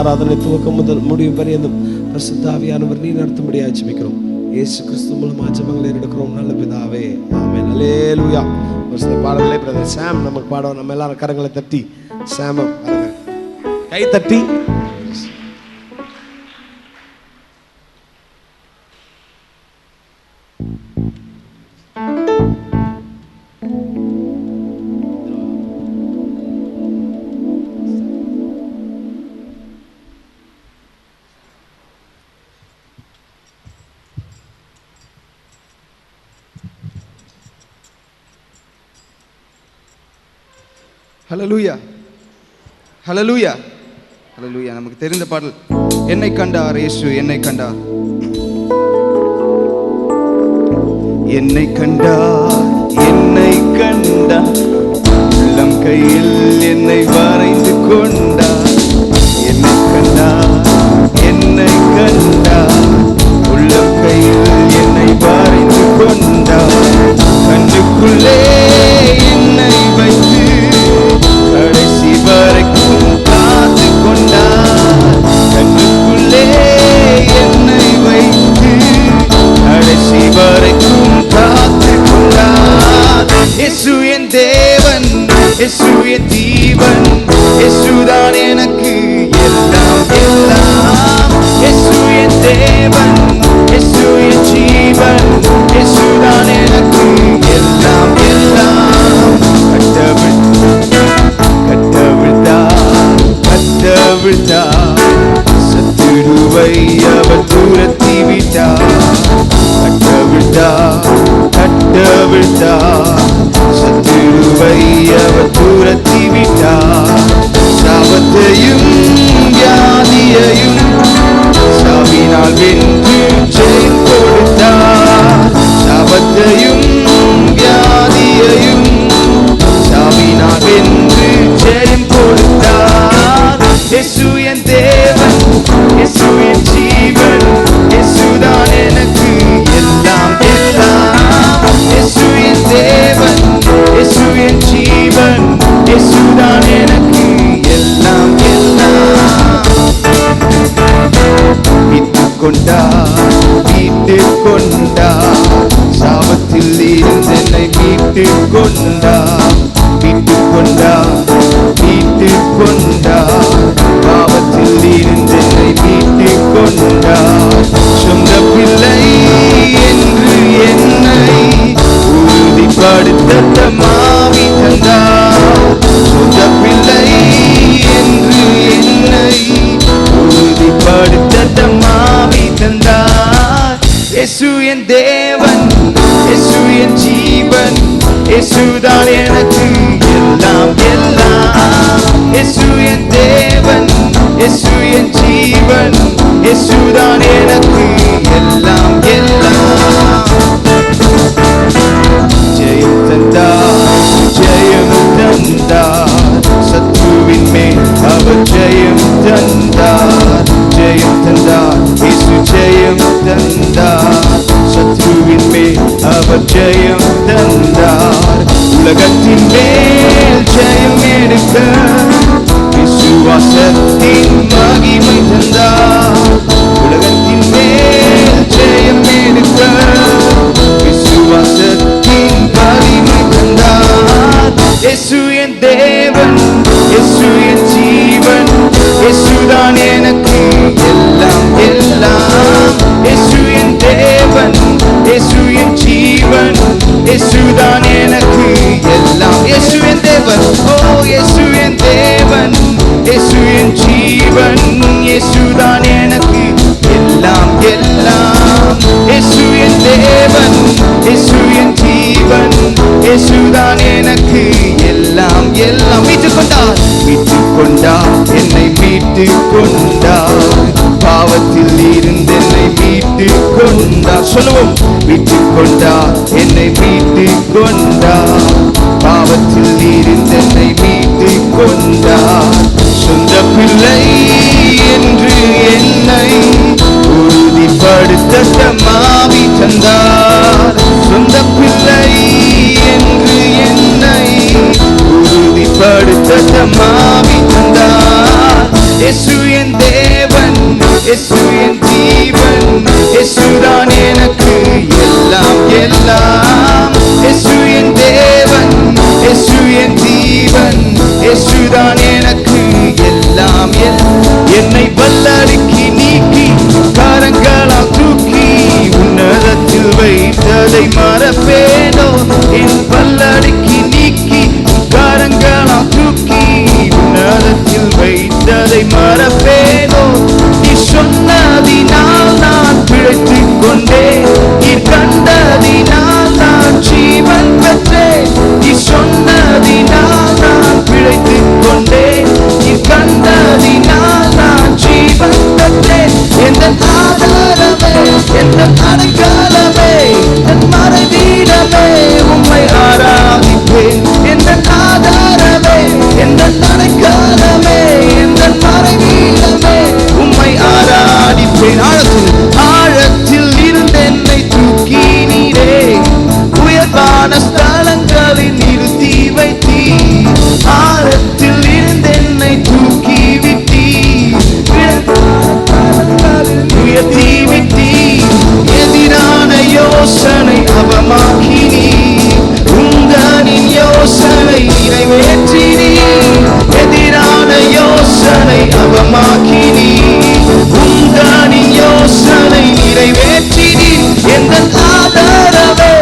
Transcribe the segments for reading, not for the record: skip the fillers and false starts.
ஆராதனை துவக்கம் முதல் முடிவு பரியந்தம் பரிசுத்த ஆவியானவர் நீ நடத்தும்படியாக ஜெபிக்கிறோம். இயேசு கிறிஸ்து மூலமாக ஜெபங்களை எடுக்கிறோம் நல்ல பிதாவே, ஆமென். அல்லேலூயா. ஒரு சில பாடல்களே பிரதர் சாம் நமக்கு பாடுவோம். நம்ம எல்லாரும் கரங்களை தட்டி சாம கை தட்டி ஹல்லேலூயா, ஹல்லேலூயா, ஹல்லேலூயா. நமக்கு தெரிந்த பாடல், என்னை கண்டார் இயேசு என்னை கண்டார். என்னை கண்டார், என்னை கண்டார், உள்ளம் கையில் என்னை வரைந்து கொண்டார். என்னை கண்டார், என்னை கண்டார், உள்ளம் கையில் என்னை வரைந்து கொண்டார். கண்ணுக்குள்ளே என்னை வைத்து கடைசி வரைக்கும் காத்து கொண்டார். கண்ணுக்குள்ளே என்னை வைத்து கடைசி வரைக்கும் காத்து கொண்டார். இயேசு என் தேவன், இயேசு என் ஜீவன், இயேசுதான் எனக்கு எல்லாம் எல்லாம். இயேசு என் தேவன், இயேசு என் ஜீவன், இயேசுதான் எனக்கு எல்லாம் எல்லாம். கட்டவிழ்த்தார், சத்துருவை அவர் துரத்தி விட்டார். கட்டவிழ்த்தார், சத்துருவை அவர் துரத்தி விட்டார். சாபத்தையும் வியாதியையும் சாவினால் வென்று ஜெயம் கொடுத்தார். சாபத்தையும் வியாதியையும் சாவினால் வென்று ஜெயம் கொடுத்தார். இயேசு என் தேவன், இயேசு என் ஜீவன், இயேசுதான் எனக்கு எல்லாம் எல்லாம். இயேசு என் தேவன், இயேசு என் ஜீவன், இயேசுதான் எனக்கு எல்லாம் எல்லாம். மீட்டுக் கொண்டார், சாபத்தில் இருந்து என்னை மீட்டுக் கொண்டார். பாவத்தில் இருந்து என்னை மீட்டுக் கொண்டார். சொந்த பிள்ளை என்று என்னை உறுதிப்படுத்த தம்மாவி தந்தார். சொந்த பிள்ளை என்று என்னை உறுதிப்படுத்த தம்மாவி தந்தார். இயேசு என் தேவன், இயேசு என் ஜீவன், இயேசுதான் எனக்கு எல்லாம் எல்லாம். இயேசு என் தேவன், இயேசு என் ஜீவன், இயேசுதான் எனக்கு எல்லாம் எல்லாம். ஜெயம் தந்தார், ஜெயம் தந்தார், சத்துருவின் மேல் அவர் ஜெயம் தந்தார். ஜெயம் தந்தார், இயேசு ஜெயம் தந்தார். சத்துருவின் மேல் அவர் ஜெயம் தந்தார். உலகத்தின் மேல் ஜெயம் எடுக்க விசுவாசத்தின் மகிமை தந்தார். உலகத்தின் மேல் ஜெயம் எடுக்க விசுவாசத்தின் மகிமை தந்தார். இயேசு என் தேவன், இயேசு என் ஜீவன், இயேசுதான் எனக்கு எல்லாம் எல்லாம். இயேசு என் தேவன், இயேசு என் ஜீவன், இயேசுதான் எனக்கு எல்லாம். இயேசு என் தேவன், ஓ இயேசு என் தேவன், இயேசு என் ஜீவன், இயேசுதான் எனக்கு எல்லாம் எல்லாம். இயேசு என் தேவன், இயேசு என் ஜீவன், இயேசுதான் எனக்கு எல்லாம் எல்லாம். மீட்டுக் கொண்டார், என்னை மீட்டுக் கொண்டார். பாவத்தில் இருந்து என்னை மீட்டுக் கொண்டார். சொல்லுவோம், மீட்டுக் கொண்டார், என்னை மீட்டுக் கொண்டார். பாவத்தில் இருந்து என்னை மீட்டுக் கொண்டார். சொந்த பிள்ளை என்று என்னை உறுதிப்படுத்த தம்மாவி தந்தார். சொந்த பிள்ளை என்று என்னை உறுதிப்படுத்த தம்மாவி தந்தார். இயேசு என் இயேசு என் ஜீவன், இயேசுதான் எனக்கு எல்லாம் எல்லாம். இயேசு என் தேவன், இயேசு என் ஜீவன், இயேசுதான் எனக்கு எல்லாம் எல்லாம். என்னை பல்லடுக்கி நீக்கி கரங்களால் தூக்கி உன்னதத்தில் வைத்ததை மறப்பேனோ. என் பல்லடுக்கி நீக்கி கரங்களால் தூக்கி உன்னதத்தில் வைத்ததை மறப்பேனோ. நீ சொன்னதினால் நான் பிழைத்துக் கொண்டேன், நீ கண்டதினால் நான் ஜீவன் பெற்றேன். நீ சொன்னதினால் நான் பிழைத்துக் கொண்டேன், நீ கண்டதினால் நான் ஜீவன் பெற்றேன். எந்த ஆதாரமே, எந்த அடைக்கலமே, என் மறைவீடமே, உம்மை ஆராதிப்பேன். எந்த ஆதாரமே, எந்த அடைக்கலமே, எந்த மறைவீடமே, உம்மை ஆராதிப்பேன். ஆழத்தில் இருந்து என்னை தூக்கி நீரே, உயர்வான ஸ்தலங்களில் நிறுத்தி வைத்தீர். ஆழத்தில் இருந்து என்னை தூக்கி விட்டீர், உயர்த்தி விட்டீர். எதிரான யோசனை அவமாக்கினீர், உந்தனின் யோசனை நிறைவேற்றினீர். எதிரான யோசனை அவமாக்கினீர், உந்தனின் யோசனை நிறைவேற்றினீர். எந்த ஆதாரமே,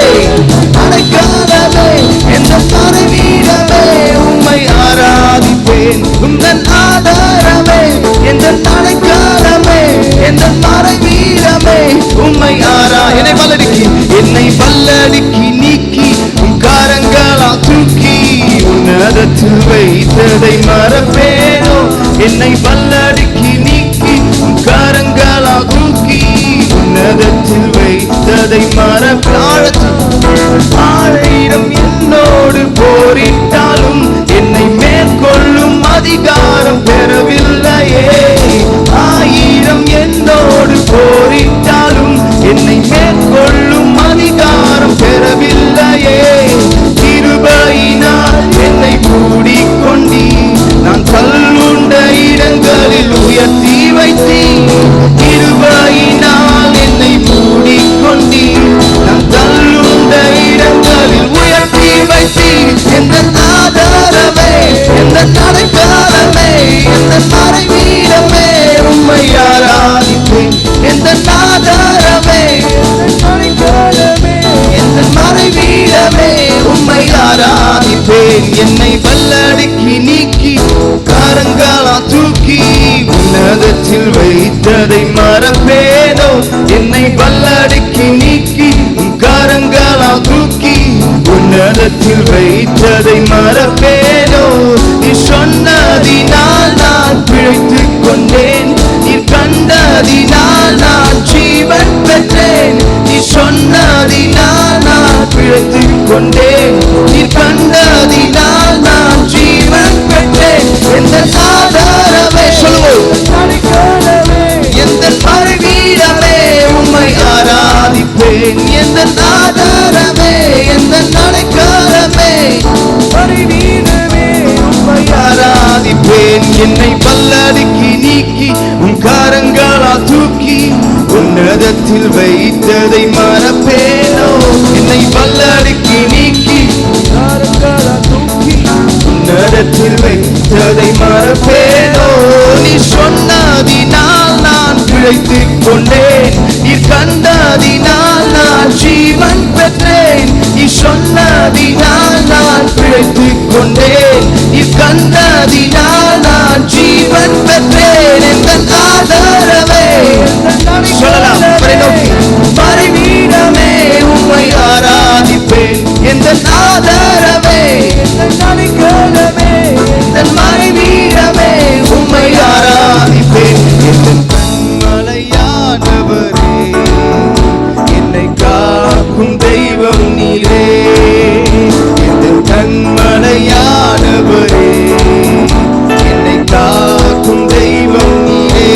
அடைக்கலமே, எந்த மறைவீடமே, உம்மை ஆராதிப்பேன். உந்தன் ஆதாரமே, எந்த அடைக்கலமே, எந்த மறைவீடமே, உம்மை என்னை பல்லடுக்கி நீக்கி உன் கரங்களால் தூக்கி உன்னதத்தில் வைத்ததை மறப்பேனோ. என்னை பல்லடுக்கி நீக்கி உன் கரங்களால் தூக்கி உன்னதத்தில் வைத்ததை மறப்பேனோ. ஆயிரம் என்னோடு போரிட்டாலும் என்னை மேற்கொள்ளும் அதிகாரம் பெறவில்லையே. ஆயிரம் என்னோடு போரிட்டாலும் என்னை மேற்கொள்ளும் அதிகாரம் பெறவில்லையே. கிருபையினால் என்னை மூடிக்கொண்டீர், நான் தள்ளுண்ட இடங்களில் உயர்த்தி வைத்தீர். கிருபையினால் என்னை மூடிக்கொண்டீர், நான் தள்ளுண்ட இடங்களில் உயர்த்தி வைத்தீர். எந்த ஆதாரமே, எந்த அடைக்கலமே, எந்த மறைவீடமே, உம்மை ஆராதிப்பேன். எந்த ஆதாரமே, எந்த மறைவீடமே, உம்மை ஆராதிப்பேன். என்னை பல்லடுக்கி நீக்கி கரங்களால் தூக்கி உன்னதத்தில் வைத்ததை மறப்பேனோ. என்னை பல்லடுக்கி நீக்கி கரங்களால் தூக்கி உன்னதத்தில் வைத்ததை மறப்பேனோ. நீ சொன்னதினால் நான் பிழைத்துக் கொண்டேன், நீ கண்டதினால் நான் ஜீவன் பெற்றேன். நீ சொன்னதினால் நான் பிழைத்துக் கொண்டேன், நீ கண்டதினால் நான் ஜீவன் பெற்றேன். எந்த ஆதாரமே, சொல்லுவோம், எந்த மறைவீடமே, உம்மை ஆராதிப்பேன். எந்த ஆதாரமே, எந்த அடைக்கலமே, மறைவீடமே, உம்மை ஆராதிப்பேன். என்னை பல்லடுக்கி நீக்கி உன் கரங்களால் தூக்கி உன்னதத்தில் வைத்ததை மறப்பேனோ. என்னை பல்லடுக்கி நீக்கி கரங்களால் தூக்கி உன்னதத்தில் வைத்ததை மறப்பேனோ. நீ சொன்னதினால் நான் பிழைத்துக் கொண்டேன், நீ கண்டதினால் நான் ஜீவன் பெற்றேன். நீ சொன்னதினால் நான் பிழைத்துக் கொண்டேன், நீ கண்டதினால் நான் ஜீவன் பெற்றேன். எந்த ஆதாரமே, சொல்லலாம், மறைவீடமே, உம்மை ஆராதிப்பேன். எந்த ஆதாரமே, எந்த மறைவீடமே, உம்மை ஆராதிப்பேன். எந்த கண்மலையானவரே, என்னை காக்கும் தெய்வம் நீரே. எந்த கண்மலையானவரே, என்னை காக்கும் தெய்வம் நீரே.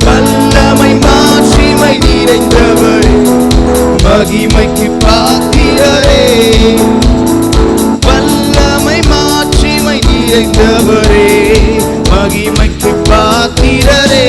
வல்லமை மாட்சிமை நிறைந்தவரே, மகிமைக்கு பாத்திரரே. வல்லமை மாட்சிமை நிறைந்தவரே, மகிமைக்கு பாத்திரரே.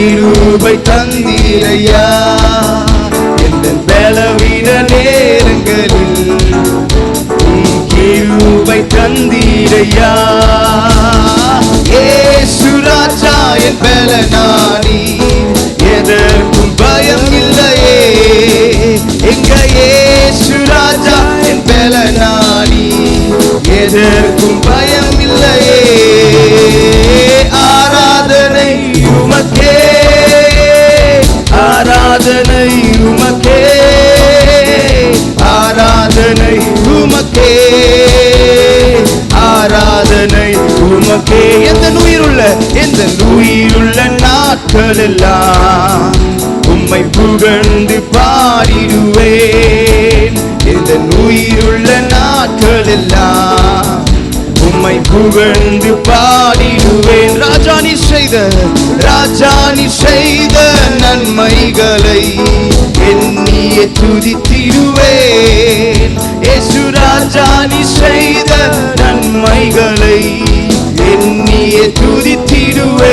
கிருபை தந்தீரையா எந்த பலவீன நேரங்களில் கிருபை தந்தீரையா இயேசு ராஜா என் பலனானி எதற்கும் பயம் இல்லையே எங்க இயேசு ராஜா என் பலனானி எதற்கும் பயம் இல்லையே ஆராதனை உமக்கே ஆராதனை உமக்கே ஆராதனை உமக்கே ஆராதனை உமக்கே எந்த உயிருள்ள நாட்கள் எல்லாம் உம்மை புகழ்ந்து பாடிடுவேன் எந்த உயிருள்ள நாட்கள் எல்லாம் உம்மை புகழ்ந்து பாடிடுவேன் ராஜா நீ செய்த நன்மைகளை எண்ணியே துதித்திடுவேன் இயேசு ராஜா நீ செய்த நன்மைகளை எண்ணியே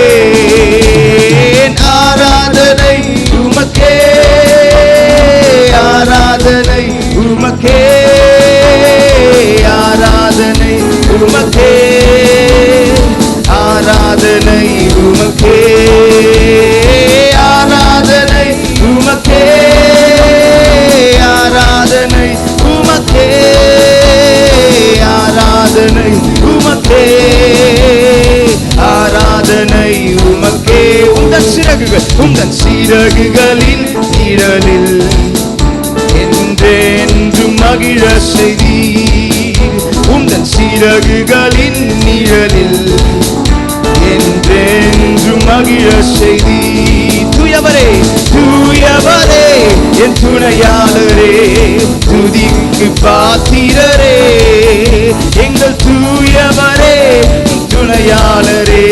துதித்திடுவேன் ஆராதனை உமக்கே ஆராதனை உமக்கே ஆராதனை உமக்கே ஆராதனை உமக்கே ஆராதனை உமக்கே ஆராதனை உமக்கே ஆராதனை உமக்கே ஆராதனை உமக்கே உந்தன் சிறகுகளின் நிழலில் என்றென்றும் மகிழ செய்தீர் உந்தன் சிறகுகளின் நிழலில் என்றென்றும் மகிழ செய்தீர் தூயவரே என் துணையாளரே துதிக்கு பாத்திரரே எங்கள் தூயவரே துணையாளரே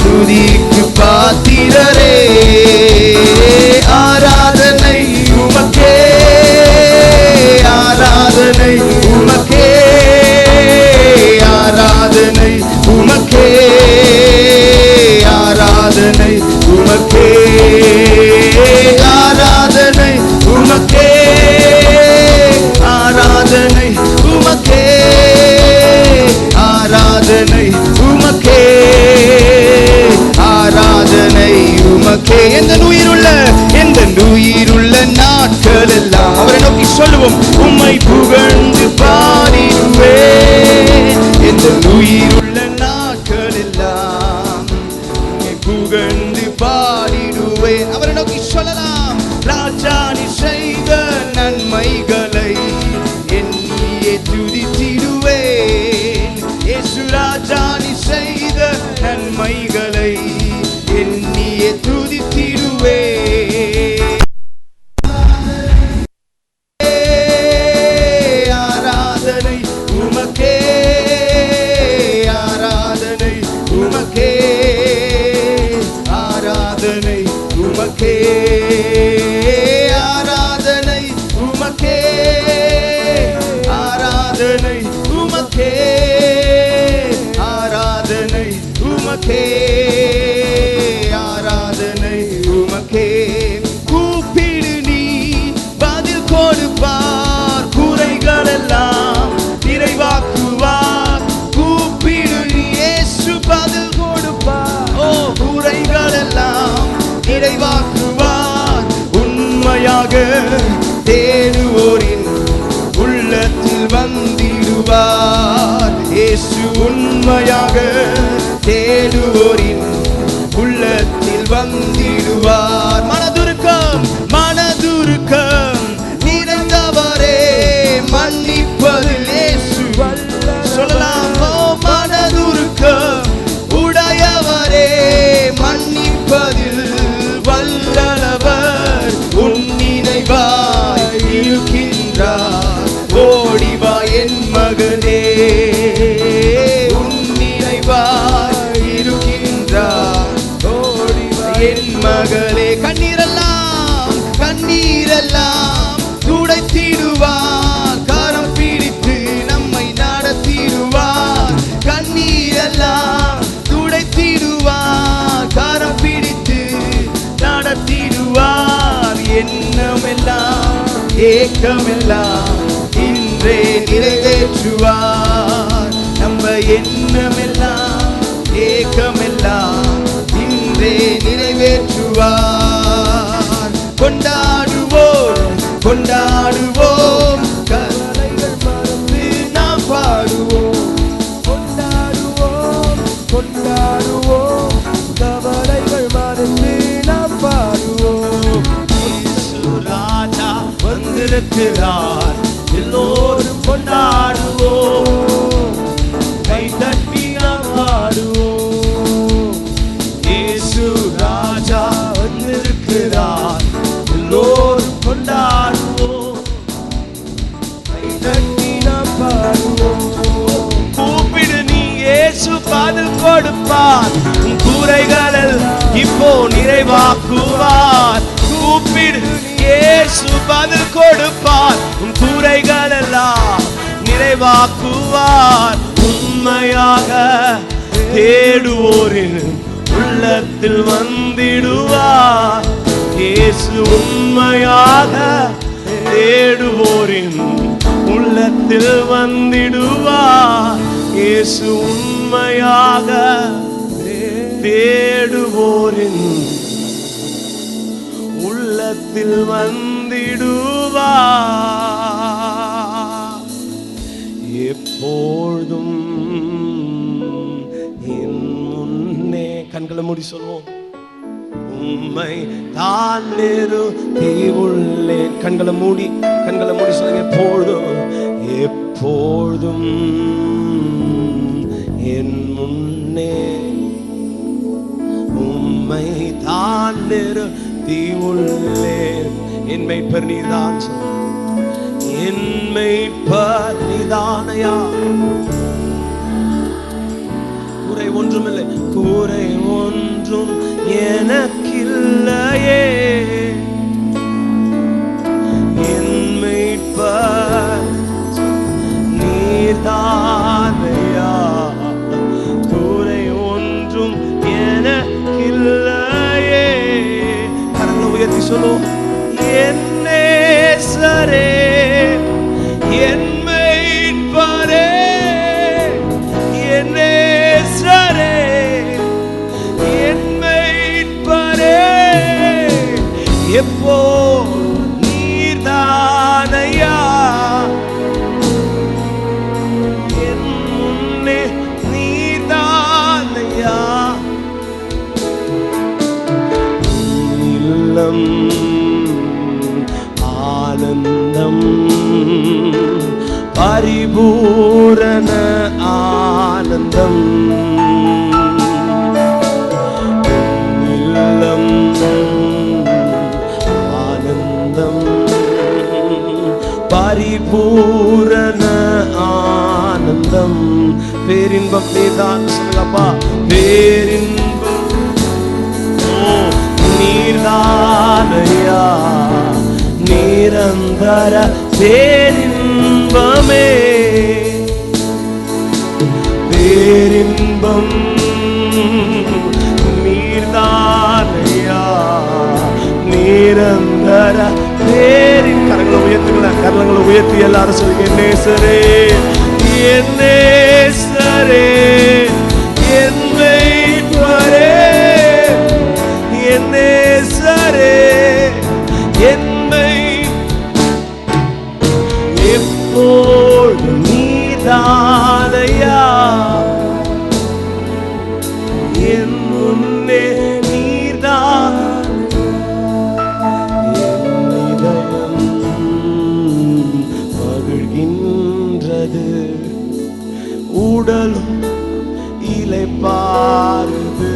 துதிக்கு பாத்திரரே ஆராதனை உமக்கே ஆராதனை உமக்கே ஆராதனை உமக்கே ஆராதனை உமக்கே ஆராதனை உமக்கே ஆராதனை உமக்கே ஆராதனை உமக்கே ஆராதனை உமக்கே எந்த உயிருள்ள நாட்கள் எல்லாம் அவரை நோக்கி சொல்லுவோம் உம்மை புகழ்ந்து பாடிடுவேன் எந்த உயிருள்ள நாட்கள் எல்லாம் உம்மை புகழ்ந்து பாடிடுவேன் அவரை நோக்கி சொல்லலாம் ராஜா நீ செய்த நன்மைகளை எண்ணியே துதித்திடுவேன் இயேசு ராஜா நீ செய்த நன்மைகளை எண்ணியே துதித்திடுவேன் ஆராதனை உமக்கே ஆராதனை உமக்கே ஆராதனை உமக்கே ஆராதனை உமக்கே ஆராதனை உமக்கே ஆராதனை உமக்கே ஆராதனை உமக்கே கூப்பிடு நீ பதில் கொடுப்பார் குறைகள் எல்லாம் நிறைவாக்குவார் கூப்பிடு நீ இயேசு பதில் கொடுப்பார் ஓ குறைகள் எல்லாம் நிறைவாக்குவார் உண்மையாக தேடுவோரின் உள்ளத்தில் வந்திடுவார் இயேசு உண்மையாக தேடுவோரின் உள்ளத்தில் வந்திடுவார் மனதுருக்கம் நிறைந்தவரே மன்னிப்பதில் இயேசு சொல்லலாம் ஓ மனதுருக்கம் உடையவரே மன்னிப்பதில் வல்லவர் உன் நினைவாய் இருக்கின்றார் ஓடிவா என் மகனே உன் நினைவாய் இருக்கின்றார் ஓடிவா என் ஏக்கமெல்லாம் இன்றே நிறைவேற்றுவார். நம்ம எண்ணமெல்லாம் ஏக்கமெல்லாம் இன்றே நிறைவேற்றுவார். கொண்டாடுவோம் கொண்டாடுவோம், கவலைகள் மறந்து நாம் பாடுவோம். கொண்டாடுவோம் கொண்டாடுவோம், கவலைகள் மறந்து நாம் பாடுவோம். இயேசு ராஜா வந்திருக்கிறார், எல்லோரும் கொண்டாடுவோம், கை தட்டி நாம் பாடுவோம். இயேசு ராஜா வந்திருக்கிறார், எல்லோரும் கொண்டாடுவோம், கை தட்டி நாம் பாடுவோம். கூப்பிடு நீ, இயேசு பதில் கொடுப்பார், உன் குறைகளில் இப்போ நிறைவாக்குவார். கூப்பிடு, இயேசு பதில் கொடுப்பார், உன் குறைகள் எல்லாம் நிறைவாக்குவார். உண்மையாக தேடுவோரின் உள்ளத்தில் வந்திடுவார். இயேசு உண்மையாக தேடுவோரின் உள்ளத்தில் வந்திடுவார். இயேசு உண்மையாக தேடுவோரின் உள்ளத்தில் வந்திடுவார். எப்பொழுதும் என் முன்னே, கண்களை மூடி சொல்வோம், உம்மை தான் நிறுத்தி உள்ளேன். கண்களை மூடி சொல்லுங்க, எப்பொழுதும் எப்பொழுதும் என் முன்னே உம்மை தான் நிறுத்தி உள்ளேன். என் மேய்ப்பர் நீதான், என் மேய்ப்பர் நீதானையா. குறை ஒன்றுமில்லை, குறை ஒன்றும் எனக்கில்லையே. என் மேய்ப்பர் நீதானையா, குறை ஒன்றும் எனக்கில்லையே. கரங்களை உயர்த்தி சொல்லுவோம், என் நேசரே, என் மீட்பரே, என் நேசரே, என் மீட்பரே, எப்போ நீர்தானையா, என் முன்னே நீர்தானையா. இல்லம் ஆனந்தம், பரிபூரண ஆனந்தம். இல்லம் ஆனந்தம், பரிபூரண ஆனந்தம். பேரின்பம் நீதான் சொல்லப்பா, பேரின்பம் நீர்தானையா, நிரந்தர பேரின்பமே. பேரின்பம் நீர்தானையா, நிரந்தர பேரின். கரங்களை உயர்த்துங்களேன், கரங்களை உயர்த்தி எல்லாரும் சொல்லுங்க, என் நேசரே, என் நேசரே, என் மீட்பரே, என் நேசரே, என் எப்போதும் நீதானையா, என் முன்னே நீதான். என் இதயம் மகிழ்கின்றது, உடலும் இளைப்பாறுது.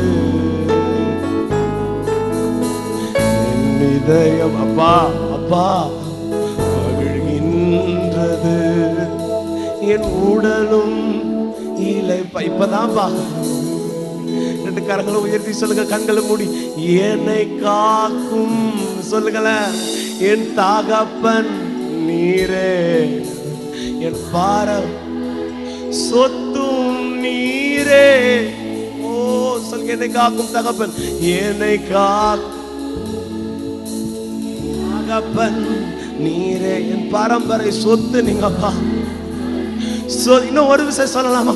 என் இதயம் அப்பா அப்பா மகிழ்கின்றது, என் உடலும் இளைப்பா. இப்பதான்ப்பா ரெண்டு கரங்களை உயர்த்தி சொல்லுங்க, கண்களை மூடி, என்னை காக்கும் சொல்லுங்களேன், என் தகப்பன் நீரே, என் பாரம் சொத்தும் நீரே. ஓ சொல்லுங்க, என்னை காக்கும் தகப்பன், என்னை காக்கும் தகப்பன் நீரே என் பரம்பரை சொத்து நீங்கப்பா. இன்னும் ஒரு விஷயம் சொல்லலாமா?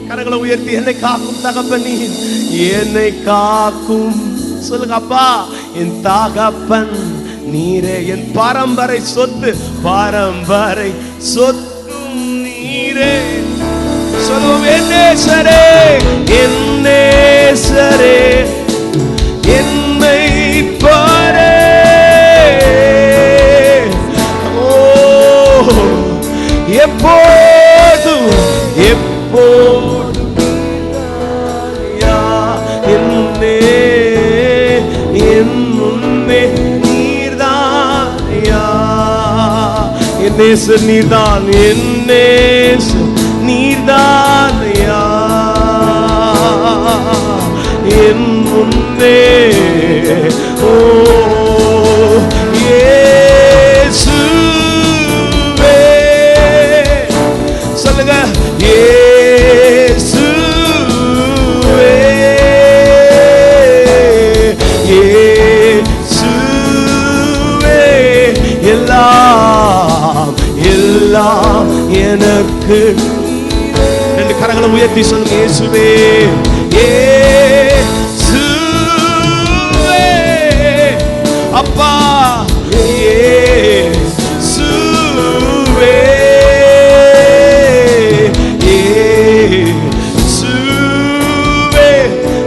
கரங்களை உயர்த்தி, என்னை காக்கும் தகப்பன் நீர், என்னை காக்கும் சொல்லுங்க அப்பா. என் தகப்பன் நீரே, என் பரம்பரை சொத்து, பரம்பரை சொத்தும் நீரே. சொல்லுவோம், என்னேசரே, என்னேசரே, என்னை பாரே. ஓ எப்போதும் எப்போதும் என்னே என் முன்னே நீர்தாயா. என் நேசர் நீர்தான், என் நேசர் நீர்தாயா. என் முன்னே ஓ இயேசுவே. சொல்லுங்க, இயேசுவே, இயேசுவே. எல்லாம் எல்லாம் எனக்கு. ரெண்டு கரங்களை உயர்த்தி சொல்லுங்க, இயேசுவே, இயேசுவே. அப்பா இயேசுவே, இயேசுவே.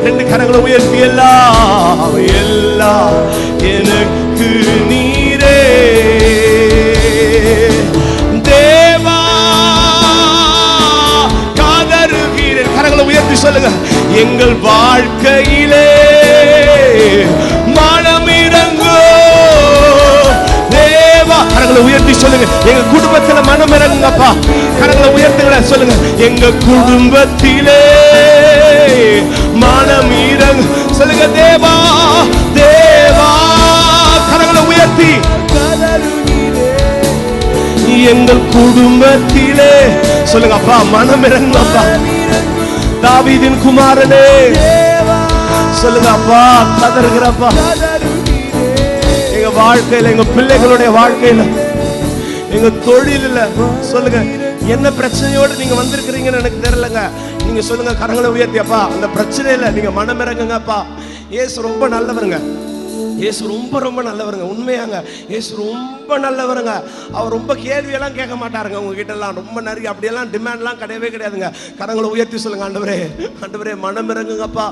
ரெண்டு கரங்களை உயர்த்தி, எல்லாம் எல்லாம் எனக்கு நீரே. தேவா காதருகிறேன். கரங்களை உயர்த்தி சொல்லுங்க, எங்கள் வாழ்க்கையிலே மனமிறங்கோ தேவா. கரங்களை உயர்த்தி சொல்லுங்க, எங்க குடும்பத்துல மனம் இறங்குங்கப்பா. கரங்களை உயர்த்துங்க, சொல்லுங்க, எங்க குடும்பத்திலே மனம் இறங்கு. சொல்லுங்க, தேவா தேவா. கரங்களை உயர்த்தி, எங்கள் குடும்பத்திலே சொல்லுங்க அப்பா, மனம் இறங்குங்கப்பா. தாவீதின் குமாரனே சொல்லுங்க அப்பா, கதறுகிறப்பா. எங்க வாழ்க்கையில, எங்க பிள்ளைகளுடைய வாழ்க்கையில, எங்க தொழில சொல்லுங்க, என்ன பிரச்சனையோடு நீங்க வந்திருக்கிறீங்கன்னு எனக்கு தெரியலங்க. நீங்க சொல்லுங்க, கரங்களை உயர்த்தி, அப்பா அந்த பிரச்சனையில நீங்க மனம் இறங்குங்கப்பா. இயேசு ரொம்ப நல்லவருங்க, இயேசு ரொம்ப ரொம்ப நல்லவருங்க. உண்மையாங்க, இயேசு ரொம்ப நல்லவருங்க. அவர் ரொம்ப கேள்வியெல்லாம் கேட்க மாட்டாருங்க உங்ககிட்ட எல்லாம். ரொம்ப நிறைய அப்படியெல்லாம் டிமாண்ட்லாம் கிடையவே கிடையாதுங்க. கரங்களை உயர்த்தி சொல்லுங்க, ஆண்டவரே ஆண்டவரே மனம் இறங்குங்கப்பா.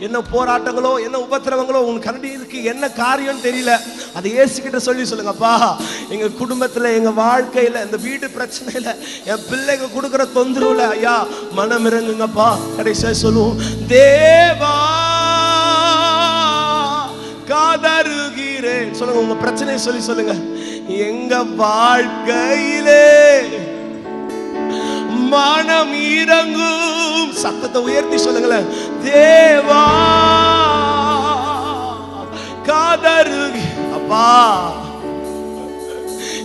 என்ன போராட்டங்களோ, என்ன உபத்திரவங்களோ உங்க கரண்டிக்கு என்ன காரியம் தெரியல, அதை இயேசு கிட்ட சொல்லி சொல்லுங்கப்பா. எங்க குடும்பத்துல, எங்க வாழ்க்கையில, இந்த வீடு பிரச்சனையில, என் பிள்ளைங்க கொடுக்குற தொந்தரவுல ஐயா மனம் இறங்குங்கப்பா. கடைசியா சொல்லுவோம், தேவா காதருகிறேன். சொல்லுங்க, உங்க பிரச்சனையை சொல்லி சொல்லுங்க. எங்க வாழ்க்கையிலே மனம் இறங்கும். சத்தத்தை உயர்த்தி சொல்லுங்களேன், தேவா காதருகி. அப்பா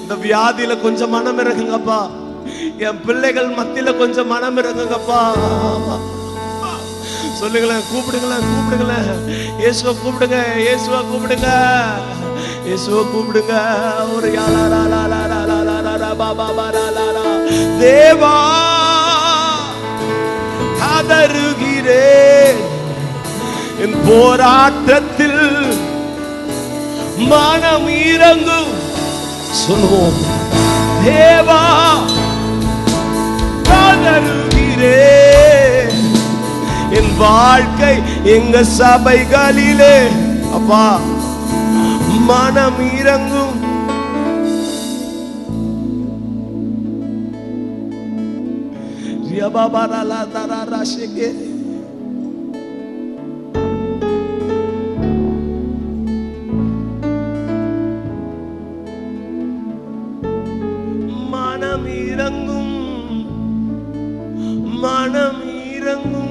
இந்த வியாதியில கொஞ்சம் மனம் இறங்குங்கப்பா. என் பிள்ளைகள் மத்தியில கொஞ்சம் மனம் இறங்குங்கப்பா. சொல்லுங்களேன், கூப்பிடுங்களேன், கூப்பிடுங்களேன். இயேசுவை கூப்பிடுங்க, இயேசுவை கூப்பிடுங்க, இயேசுவை கூப்பிடுங்க. ஒரு தேவா காதருகிறேன். என் போராட்டத்தில் மனம் இறங்கும். சொல்லுவோம், தேவா காதருகிறேன். என் வாழ்க்கை, எங்க சபைகளிலே அப்பா மனம் இறங்கும். மனம் இறங்கும், மனம் இறங்கும்.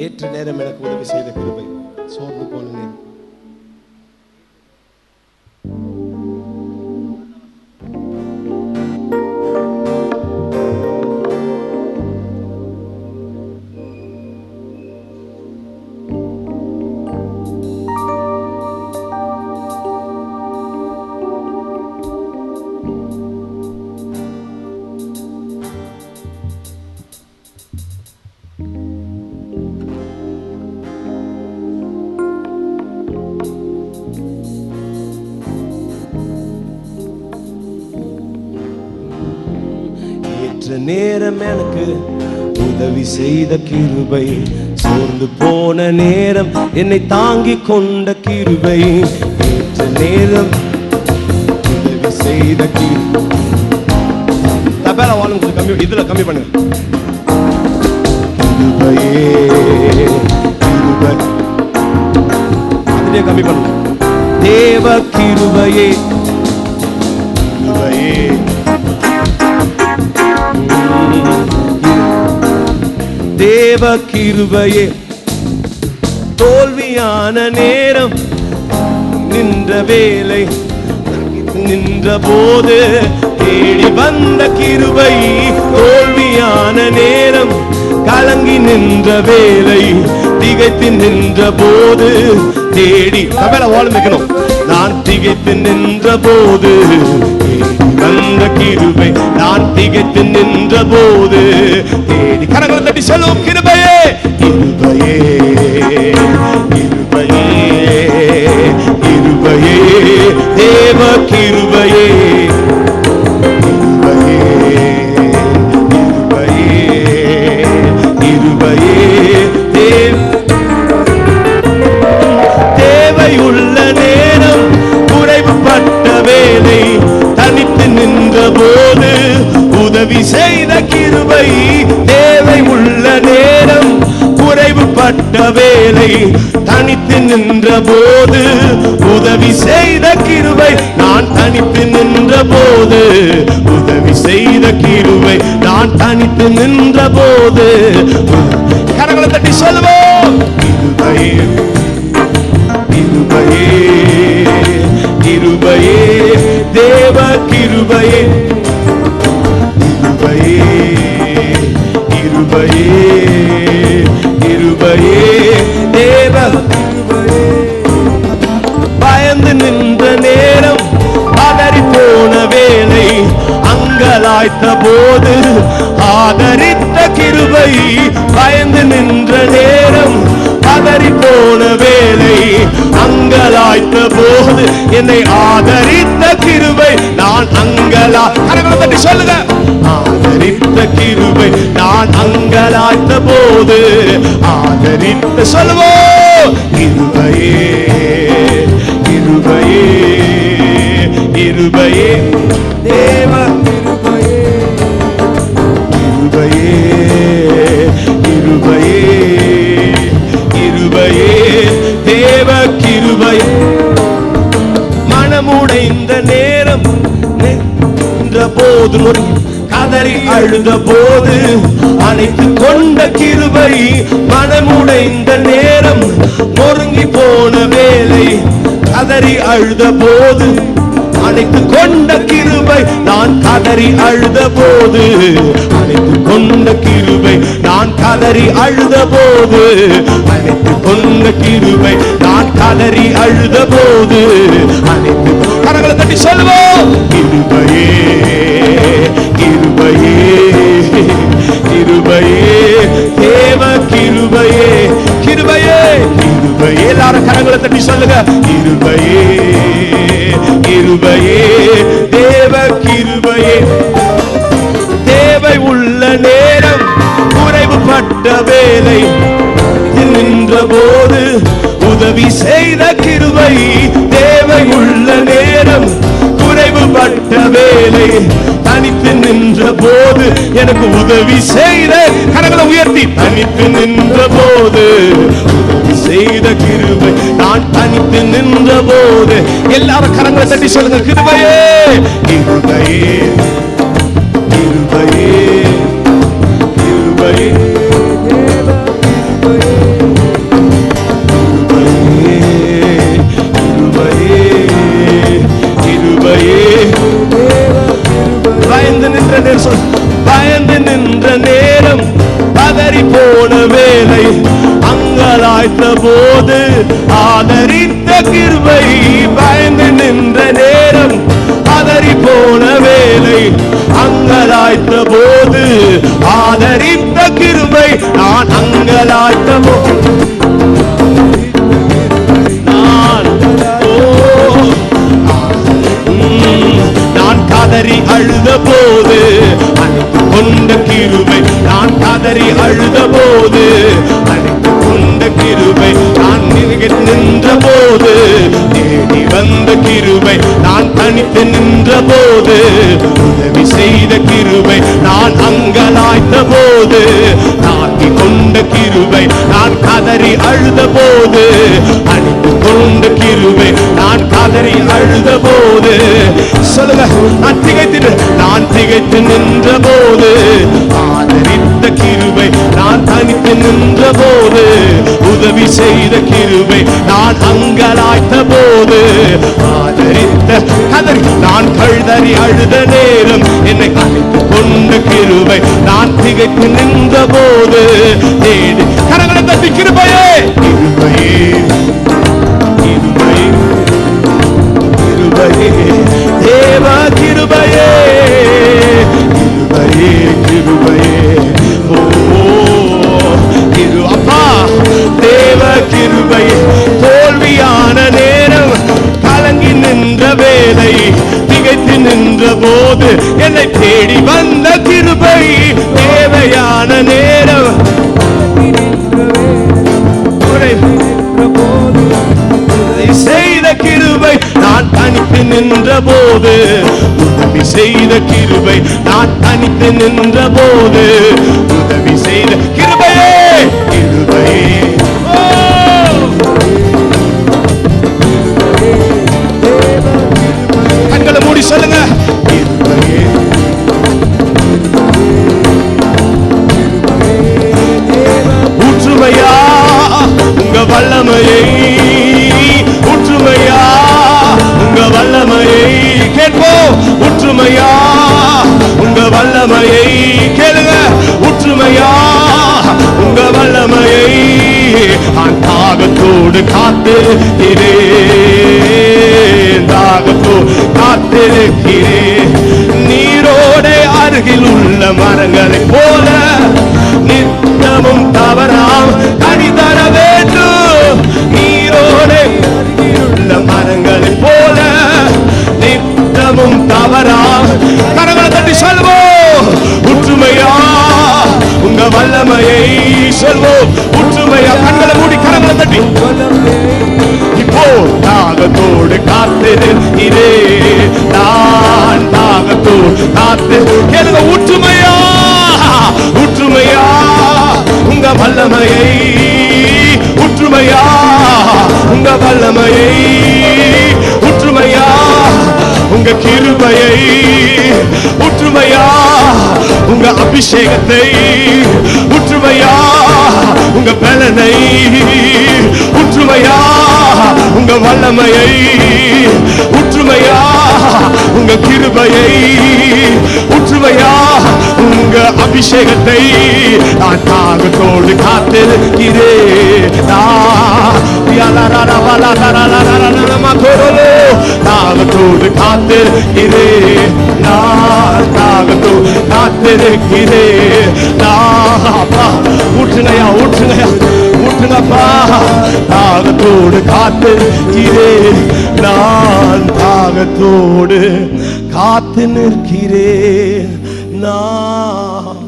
ஏற்ற நேரம் எனக்கு உதவி செய்த கிருபை, சோர்ந்து போன நேரம். நேரம் எனக்கு உதவி செய்த கிருபை, சோர்ந்து போன நேரம் என்னை தாங்கி கொண்ட கிருபை, ஏற்ற நேரம் உதவி செய்த கிருபை. தபேலா வால்யூம் கொஞ்சம் கம்மி, இதுல கம்மி பண்ணுங்க. கிருபையே கிருபை, அதுலயே கம்மி பண்ணுங்க. தேவ கிருபையே கிருபையே, தேவ கிருபையே, தோல்வியான நேரம் நின்ற வேலை நின்ற போது தேடி வந்த கிருபை, தோல்வியான நேரம் கலங்கி நின்ற வேலை திகைத்து நின்ற போது தேடி வாழ வைக்கணும். நான் திகைத்து நின்ற போது வந்த கிருபை, நான் திகைத்து நின்ற போது தேடி. கரங்களை தட்டி சொல்லும் கிருபையே கிருபையே கிருபையே கிருபையே, தேவ கிருபையே கிருபையே கிருபையே கிருபையே, தேவையுள்ள நேரம் குறைவுபட்ட வேலை தனித்து நின்ற போது உதவி செய்த கிருபை, தேவை உள்ள நேரம் குறைவுபட்ட வேலை தனித்து நின்ற போது உதவி செய்த கிருபை, நான் தனித்து நின்ற போது உதவி செய்த கிருபை, நான் தனித்து நின்ற போது. கரங்களை தட்டி சொல்லுவோம் கிருபையே கிருபையே கிருபையே, தேவ கிருபையே கிருபையே கிருபையே கிருபையே, தேவ கிருபையே. பயந்து நின்ற நேரம் பதறி போன வேலை அங்கலாய்த்த போது ஆதரித்த கிருபை, பயந்து நின்ற நேரம் பதறி போன வேலை அங்கலாய்த்த போது என்னை ஆதரித்த கிருபை, நான் கரங்களை தட்டி சொல்லுங்க. ஆதரித்த கிருபை, நான் அங்கலாய்த்த போது ஆதரித்த சொல்லுவோம் கிருபையே கிருபையே கிருபையே, தேவ கிருபையே கிருபையே கிருபையே கிருபையே, தேவ கிருபையே. மனமுடைந்த நேரம் நின்ற போது கதறி அழுத போது அணைத்து கொண்ட கிருபை, மனமுடைந்த நேரம் நொறுங்கி போன வேலை கதறி அழுத போது அணைத்து கொண்ட கிருபை, நான் கதறி அழுத போது அணைத்து கொண்ட கிருபை, நான் கதறி அழுத போது அணைத்து கொண்ட கிருபை, நான் கதறி அழுத போது அணைத்து. கரங்களை தட்டி சொல்லுவோம் கிருபையே கிருபையே கிருபையே, தேவ கிருபையே கிருபையே கிருபையே. எல்லாரும் கரங்களை தட்டி சொல்லுங்க கிருபையே கிருபையே, தேவ கிருபையே. தேவை உள்ள நேரம் குறைவுபட்ட வேலை நின்ற போது உதவி செய்த கிருபை, தேவை உள்ள நேரம் குறைவுபட்ட வேலை தனித்து நின்ற போது எனக்கு உதவி செய்த. கரங்களை உயர்த்தி தனித்து நின்ற போது உதவி செய்த கிருபை, நான் தனித்து நின்ற போது. எல்லாரும் கரங்களை தட்டி சொல்லுங்க கிருபையே கிருபையே கிருபையே கிருபையே, தேவ கிருபையே நின்ற நேரம், பயந்து நின்ற நேரம், பதறி போன வேலை, அங்கலாய்த்த போது ஆதரித்த கிருபை. பயந்து நின்ற நேரம், பதறி போன வேலை, அங்கலாய்த்த போது ஆதரித்த கிருபை. நான் அங்கலாய்த்த போது நான் கதறி அழுத போது அழைத்து கொண்ட கிருபை. நான் கதறி அழுத போது அழைத்து கொண்ட கிருபை. நான் நின்ற போது தேடி வந்த கிருபை. நான் தனித்து நின்ற போது உதவி செய்த கிருபை. நான் அங்கலாய்த்த போது தாங்கி கொண்ட கிருபை. நான் கதறி அழுத போது அழைத்து கொண்ட கிருபை. நான் கதறி அழுத போது சொல்லுங்க, நான் திகைத்து நின்ற போது ஆதரித்த கிருபை. நான் தனித்து நின்ற போது உதவி செய்த கிருபை. நான் அங்கலாய்த்த போது ஆதரித்த கதறி. நான் கழுதறி அழுத நேரம் என்னை அழைத்து கொண்ட கிருபை. நான் திகைத்து நின்ற போது தேடி கரங்களை தட்டி கிருபையே கிருபையே கிருபையே கிருபையே தேவ கிருபையே கிருபையே கிருபையே. ஓ கிரு அப்பா தேவ கிருபையே. தோல்வியான நேரம், கலங்கி நின்ற வேலை, திகைத்து நின்ற போது என்னை தேடி வந்த கிருபை. தேவையான நேரம் செய்த கிருபை. நான் தனித்து நின்ற போது உதவி செய்த கிருபை. நான் தனித்து நின்ற போது உதவி செய்த கிருபையே கிருபையே. கண்களை மூடி சொல்லுங்க, கிருபையே ஊற்றுமையா உங்க வல்லமையை, ஊற்றுமையா உங்க வல்லமையை கேட்போம். ஊற்றுமையா உங்க வல்லமையை கேளுங்க. ஊற்றுமையா உங்க வல்லமையை தாகத்தோடு காத்திருக்கிறேன். தாகத்தோடு காத்திருக்கிறேன். நீரோட அருகில் உள்ள மரங்களை போல நித்தமும் தவறாம் கனி தர வேண்டும். நீரோட அருகிலுள்ள மரங்களை போல நித்தமும் தவறாம். கரங்களை தட்டி சொல்வோம், ஊற்றுமையா உங்க வல்லமையை சொல்வோம். ஊற்றுமையா கண்களை மூடி கரங்களை தட்டி இப்போ தாகத்தோடு காத்திருக்கிறேன். நான் தாகத்தோடு காத்து கேளுங்க. ஊற்றுமையா ஊற்றுமையா உங்க வல்லமையை, ஊற்றுமையா உங்க வல்லமையை, ஊற்றுமையா உங்க கிருபையை, ஊற்றுமையா உங்க அபிஷேகத்தை, ஊற்றுமையா உங்க பலனை, ஊற்றுமையா உங்க வல்லமையை, ஊற்றுமையா உங்க கிருபையை, ஊற்றுமையா உங்க அபிஷேகத்தை. நான் தாகத்தோடு காத்திருக்கிறேன். தாகத்தோடு காத்திருக்கிறேன். நான் தாகத்தோடு காத்திருக்கிறேன். ஊற்றுங்கயா ஊற்றுங்கயா ஊற்றுங்கப்பா. தாகத்தோடு காத்திருக்கிறேன். நான் தாகத்தோடு காத்து நிற்கிறேன். நான்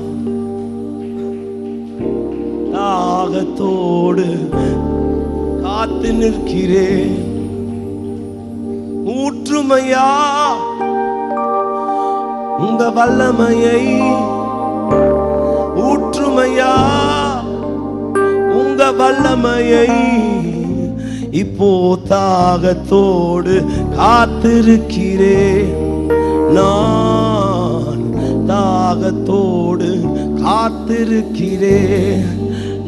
தாகத்தோடு காத்து நிற்கிறேன். ஊற்றுமையா உங்க வல்லமையை, ஊற்றுமையா உங்க வல்லமையை. இப்போ தாகத்தோடு காத்திருக்கிறேன். நான் தாகத்தோடு காத்திருக்கிறேன்.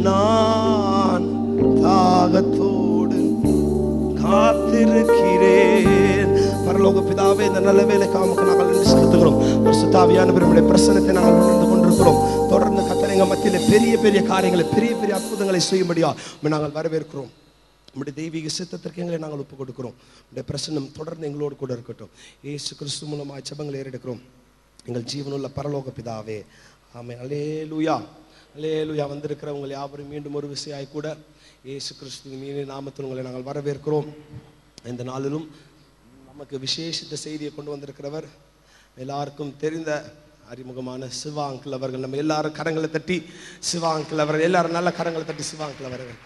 நான் தாகத்தோடு காத்திருக்கிறேன். பரலோக பிதாவே, இந்த நல்ல வேலைக்காக உமக்கு நாங்கள் நன்றி செலுத்துகிறோம். பரிசுத்த ஆவியானவருடைய பிரசன்னத்தை நாங்கள் உணர்ந்து கொண்டிருக்கிறோம். தொடர்ந்து கர்த்தர் எங்கள் மத்தியில் பெரிய பெரிய காரியங்களை, பெரிய பெரிய அற்புதங்களை செய்யும்படியா நாங்கள் வரவேற்கிறோம். நம்முடைய தெய்வீக சித்தத்திற்கு எங்களை நாங்கள் ஒப்புக் கொடுக்கிறோம். நம்முடைய பிரசன்னம் தொடர்ந்து எங்களோடு கூட இருக்கட்டும். இயேசு கிறிஸ்து மூலமாக ஜெபங்களை ஏறெடுக்கிறோம் எங்கள் ஜீவனுள்ள பரலோக பிதாவே, ஆமென். அல்லேலூயா, அல்லேலூயா. வந்திருக்கிறவங்க யாவரும் மீண்டும் ஒரு விசையாய் கூட இயேசு கிறிஸ்துவின் நாமத்தில் உங்களை நாங்கள் வரவேற்கிறோம். இந்த நாளிலும் நமக்கு விசேஷித்த செய்தியை கொண்டு வந்திருக்கிறவர் எல்லாருக்கும் தெரிந்த அறிமுகமான சிவா அங்கிள் அவர்கள். நம்ம எல்லாரும் கரங்களை தட்டி சிவா அங்கிள் அவர்கள், எல்லாரும் நல்ல கரங்களை தட்டி சிவா அங்கிள் அவர்கள்.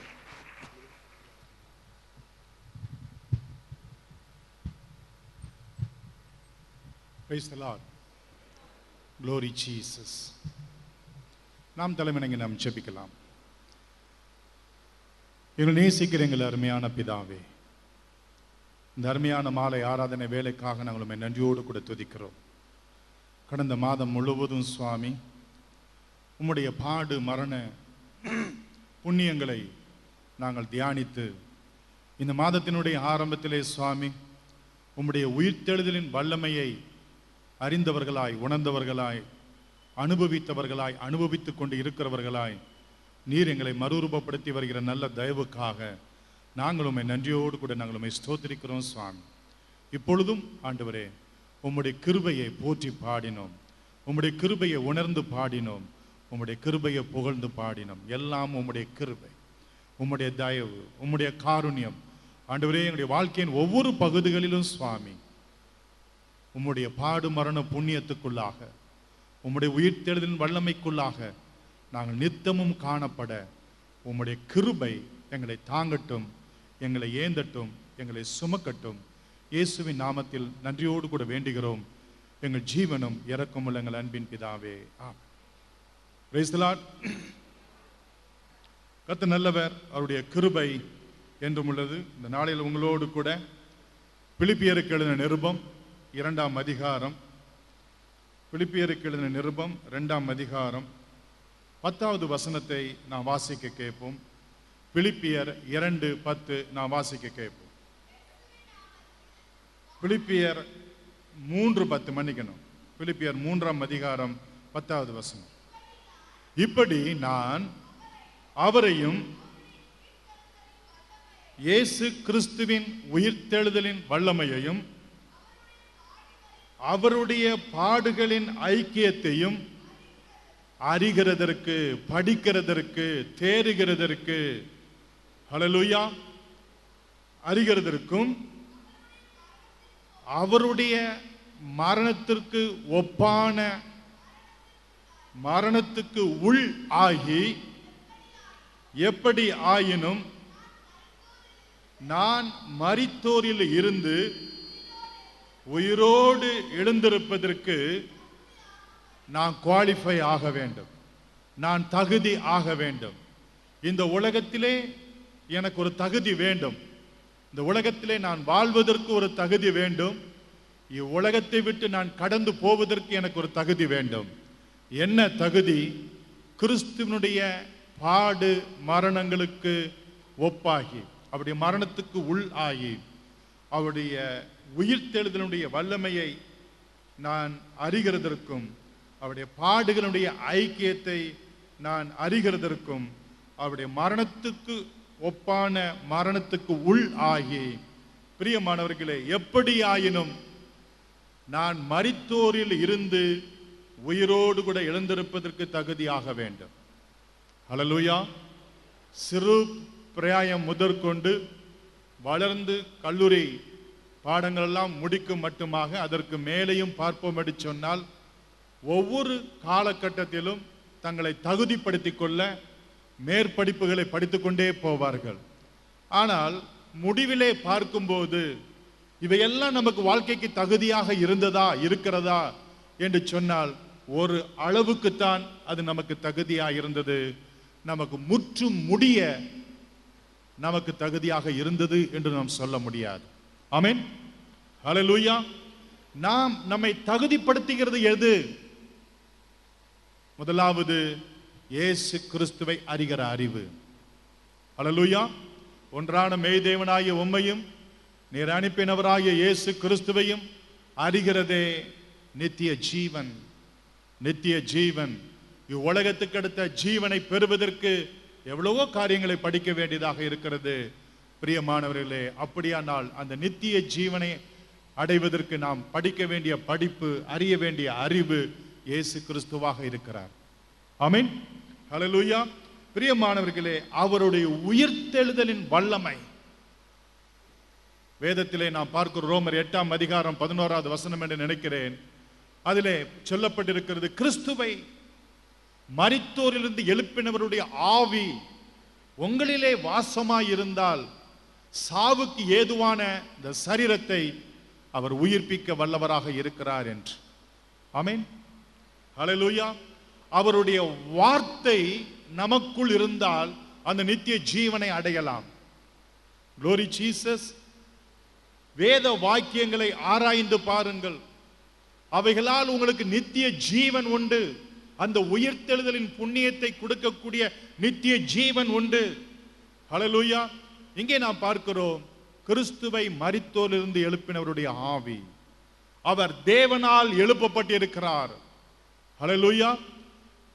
Praise the Lord. Glory Jesus. நாம் தலைவணங்கி நாம் ஜெபிக்கலாம். எங்கள் நேசிக்கிற எங்கள் அருமையான பிதாவே, இந்த அருமையான மாலை ஆராதனை வேலைக்காக நாங்கள் உம்மை நன்றியோடு கூட துதிக்கிறோம். கடந்த மாதம் முழுவதும் சுவாமி உம்முடைய பாடு மரண புண்ணியங்களை நாங்கள் தியானித்து, இந்த மாதத்தினுடைய ஆரம்பத்திலே சுவாமி உம்முடைய உயிர்த்தெழுதலின் வல்லமையை அறிந்தவர்களாய், உணர்ந்தவர்களாய், அனுபவித்தவர்களாய், அனுபவித்துக் கொண்டு இருக்கிறவர்களாய் நீர் எங்களை மறுரூபப்படுத்தி வருகிற நல்ல தயவுக்காக நாங்கள் உம்மை நன்றியோடு கூட நாங்கள் உம்மை ஸ்தோத்திரிக்கிறோம் சுவாமி. இப்பொழுதும் ஆண்டவரே உம்முடைய கிருபையை போற்றி பாடினோம், உம்முடைய கிருபையை உணர்ந்து பாடினோம், உம்முடைய கிருபையை புகழ்ந்து பாடினோம். எல்லாம் உம்முடைய கிருபை, உம்முடைய தயவு, உம்முடைய காருண்யம் ஆண்டவரே எங்களுடைய வாழ்க்கையின் ஒவ்வொரு பகுதிகளிலும் சுவாமி உம்முடைய பாடு மரண புண்ணியத்துக்குள்ளாக, உம்முடைய உயிர்த்தெழுதலின் வல்லமைக்குள்ளாக நாங்கள் நித்தமும் காணப்பட உம்முடைய கிருபை எங்களை தாங்கட்டும், எங்களை ஏந்தட்டும், எங்களை சுமக்கட்டும். இயேசுவின் நாமத்தில் நன்றியோடு கூட வேண்டுகிறோம் எங்கள் ஜீவனும் இரக்கமுள்ள எங்கள் அன்பின் பிதாவே. Praise the Lord. கர்த்தர் நல்லவர், அவருடைய கிருபை என்றும் உள்ளது. இந்த நாளில் உங்களோடு கூட பிலிப்பியருக்கு எழுதின நிருபம் 2ஆம் அதிகாரம், பிலிப்பியருக்கு எழுதின நிருபம் 2ஆம் அதிகாரம் 10வது வசனத்தை நாம் வாசிக்க கேட்போம். பிலிப்பியர் 2:10 நாம் வாசிக்க கேட்போம். பிலிப்பியர் 3:10 மன்னிக்கணும், பிலிப்பியர் 3ஆம் அதிகாரம் 10வது வசனம். இப்படி நான் அவரையும் இயேசு கிறிஸ்துவின் உயிர்த்தெழுதலின் வல்லமையையும் அவருடைய பாடுகளின் ஐக்கியத்தையும் அறிகிறதற்கு, படிக்கிறதற்கு, தேறுகிறதற்கு, ஹல்லேலூயா, அறிகிறதற்கும் அவருடைய மரணத்திற்கு ஒப்பான மரணத்துக்கு உள் ஆகி, எப்படி ஆயினும் நான் மரித்தோரில் இருந்து உயிரோடு எழுந்திருப்பதற்கு நான் குவாலிஃபை ஆக வேண்டும், நான் தகுதி ஆக வேண்டும். இந்த உலகத்திலே எனக்கு ஒரு தகுதி வேண்டும், இந்த உலகத்திலே நான் வாழ்வதற்கு ஒரு தகுதி வேண்டும், இவ்வுலகத்தை விட்டு நான் கடந்து போவதற்கு எனக்கு ஒரு தகுதி வேண்டும். என்ன தகுதி? கிறிஸ்துவனுடைய பாடு மரணங்களுக்கு ஒப்பாகி, அவருடைய மரணத்துக்கு உள் ஆகி, அவருடைய உயிர்த்தெழுதலுடைய வல்லமையை நான் அறிகிறதற்கும், அவருடைய பாடுகளுடைய ஐக்கியத்தை நான் அறிகிறதற்கும், அவருடைய மரணத்துக்கு ஒப்பான மரணத்துக்கு உள் ஆகி, பிரியமானவர்களே, எப்படி ஆயினும் நான் மரித்தோரில் இருந்து உயிரோடு கூட எழுந்திருப்பதற்கு தகுதியாக வேண்டும். ஹல்லேலூயா. சிறு பிராயம் முதற்கொண்டு வளர்ந்து கல்லூரி பாடங்கள் எல்லாம் முடிக்கும் மட்டுமாக அதற்கு மேலேயும் பார்ப்போம் என்று சொன்னால், ஒவ்வொரு காலகட்டத்திலும் தங்களை தகுதிப்படுத்திக் கொள்ள மேற்படிப்புகளை படித்துக்கொண்டே போவார்கள். ஆனால் முடிவிலே பார்க்கும்போது இவையெல்லாம் நமக்கு வாழ்க்கைக்கு தகுதியாக இருந்ததா, இருக்கிறதா என்று சொன்னால் ஒரு அளவுக்குத்தான் அது நமக்கு தகுதியாக இருந்தது. நமக்கு முற்றும் முடிய நமக்கு தகுதியாக இருந்தது என்று நாம் சொல்ல முடியாது. ஆமென், ஹல்லேலூயா. நாம் நம்மை தகுதிப்படுத்துகிறது எது? முதலாவது இயேசு கிறிஸ்துவை அறிகிற அறிவு. ஹல்லேலூயா. ஒன்றான மெய்தேவனாகிய உம்மையும் நீர் அனுப்பினவராகிய இயேசு கிறிஸ்துவையும் அறிகிறதே நித்திய ஜீவன். நித்திய ஜீவன். இவ்வுலகத்துக்கு அடுத்த ஜீவனை பெறுவதற்கு எவ்வளவோ காரியங்களை படிக்க வேண்டியதாக இருக்கிறது பிரியமானவர்களே. அப்படியானால் அந்த நித்திய ஜீவனை அடைவதற்கு நாம் படிக்க வேண்டிய படிப்பு, அறிய வேண்டிய அறிவு இயேசு கிறிஸ்துவாக இருக்கிறார். ஆமென். ஹல்லேலூயா. பிரியமானவர்களே, அவருடைய உயிர்த்தெழுதலின் வல்லமை வேதத்திலே நாம் பார்க்கிறோம். ரோமர் 8ஆம் அதிகாரம் 11வது வசனம் என்று நினைக்கிறேன். அதிலே சொல்லப்பட்டிருக்கிறது, கிறிஸ்துவை மரித்தோரிலிருந்து எழுப்பினவருடைய ஆவி உங்களிலே வாசமாயிருந்தால் சாவுக்கு ஏதுவான இந்த சரீரத்தை அவர் உயிர்ப்பிக்க வல்லவராக இருக்கிறார் என்று. ஆமென். ஹல்லேலூயா. அவருடைய வார்த்தை நமக்குள் இருந்தால் அந்த நித்திய ஜீவனை அடையலாம். Glory Jesus. வேத வாக்கியங்களை ஆராய்ந்து பாருங்கள். அவைகளால் உங்களுக்கு நித்திய ஜீவன் உண்டு. அந்த உயிர்த்தெழுதலின் புண்ணியத்தை கொடுக்கக்கூடிய நித்திய ஜீவன் உண்டு. ஹல்லேலூயா. இங்கே நாம் பார்க்கிறோம், கிறிஸ்துவை மரித்தோரிலிருந்து எழுப்பினவருடைய ஆவி, அவர் தேவனால் எழுப்பப்பட்டிருக்கிறார். ஹல்லேலூயா.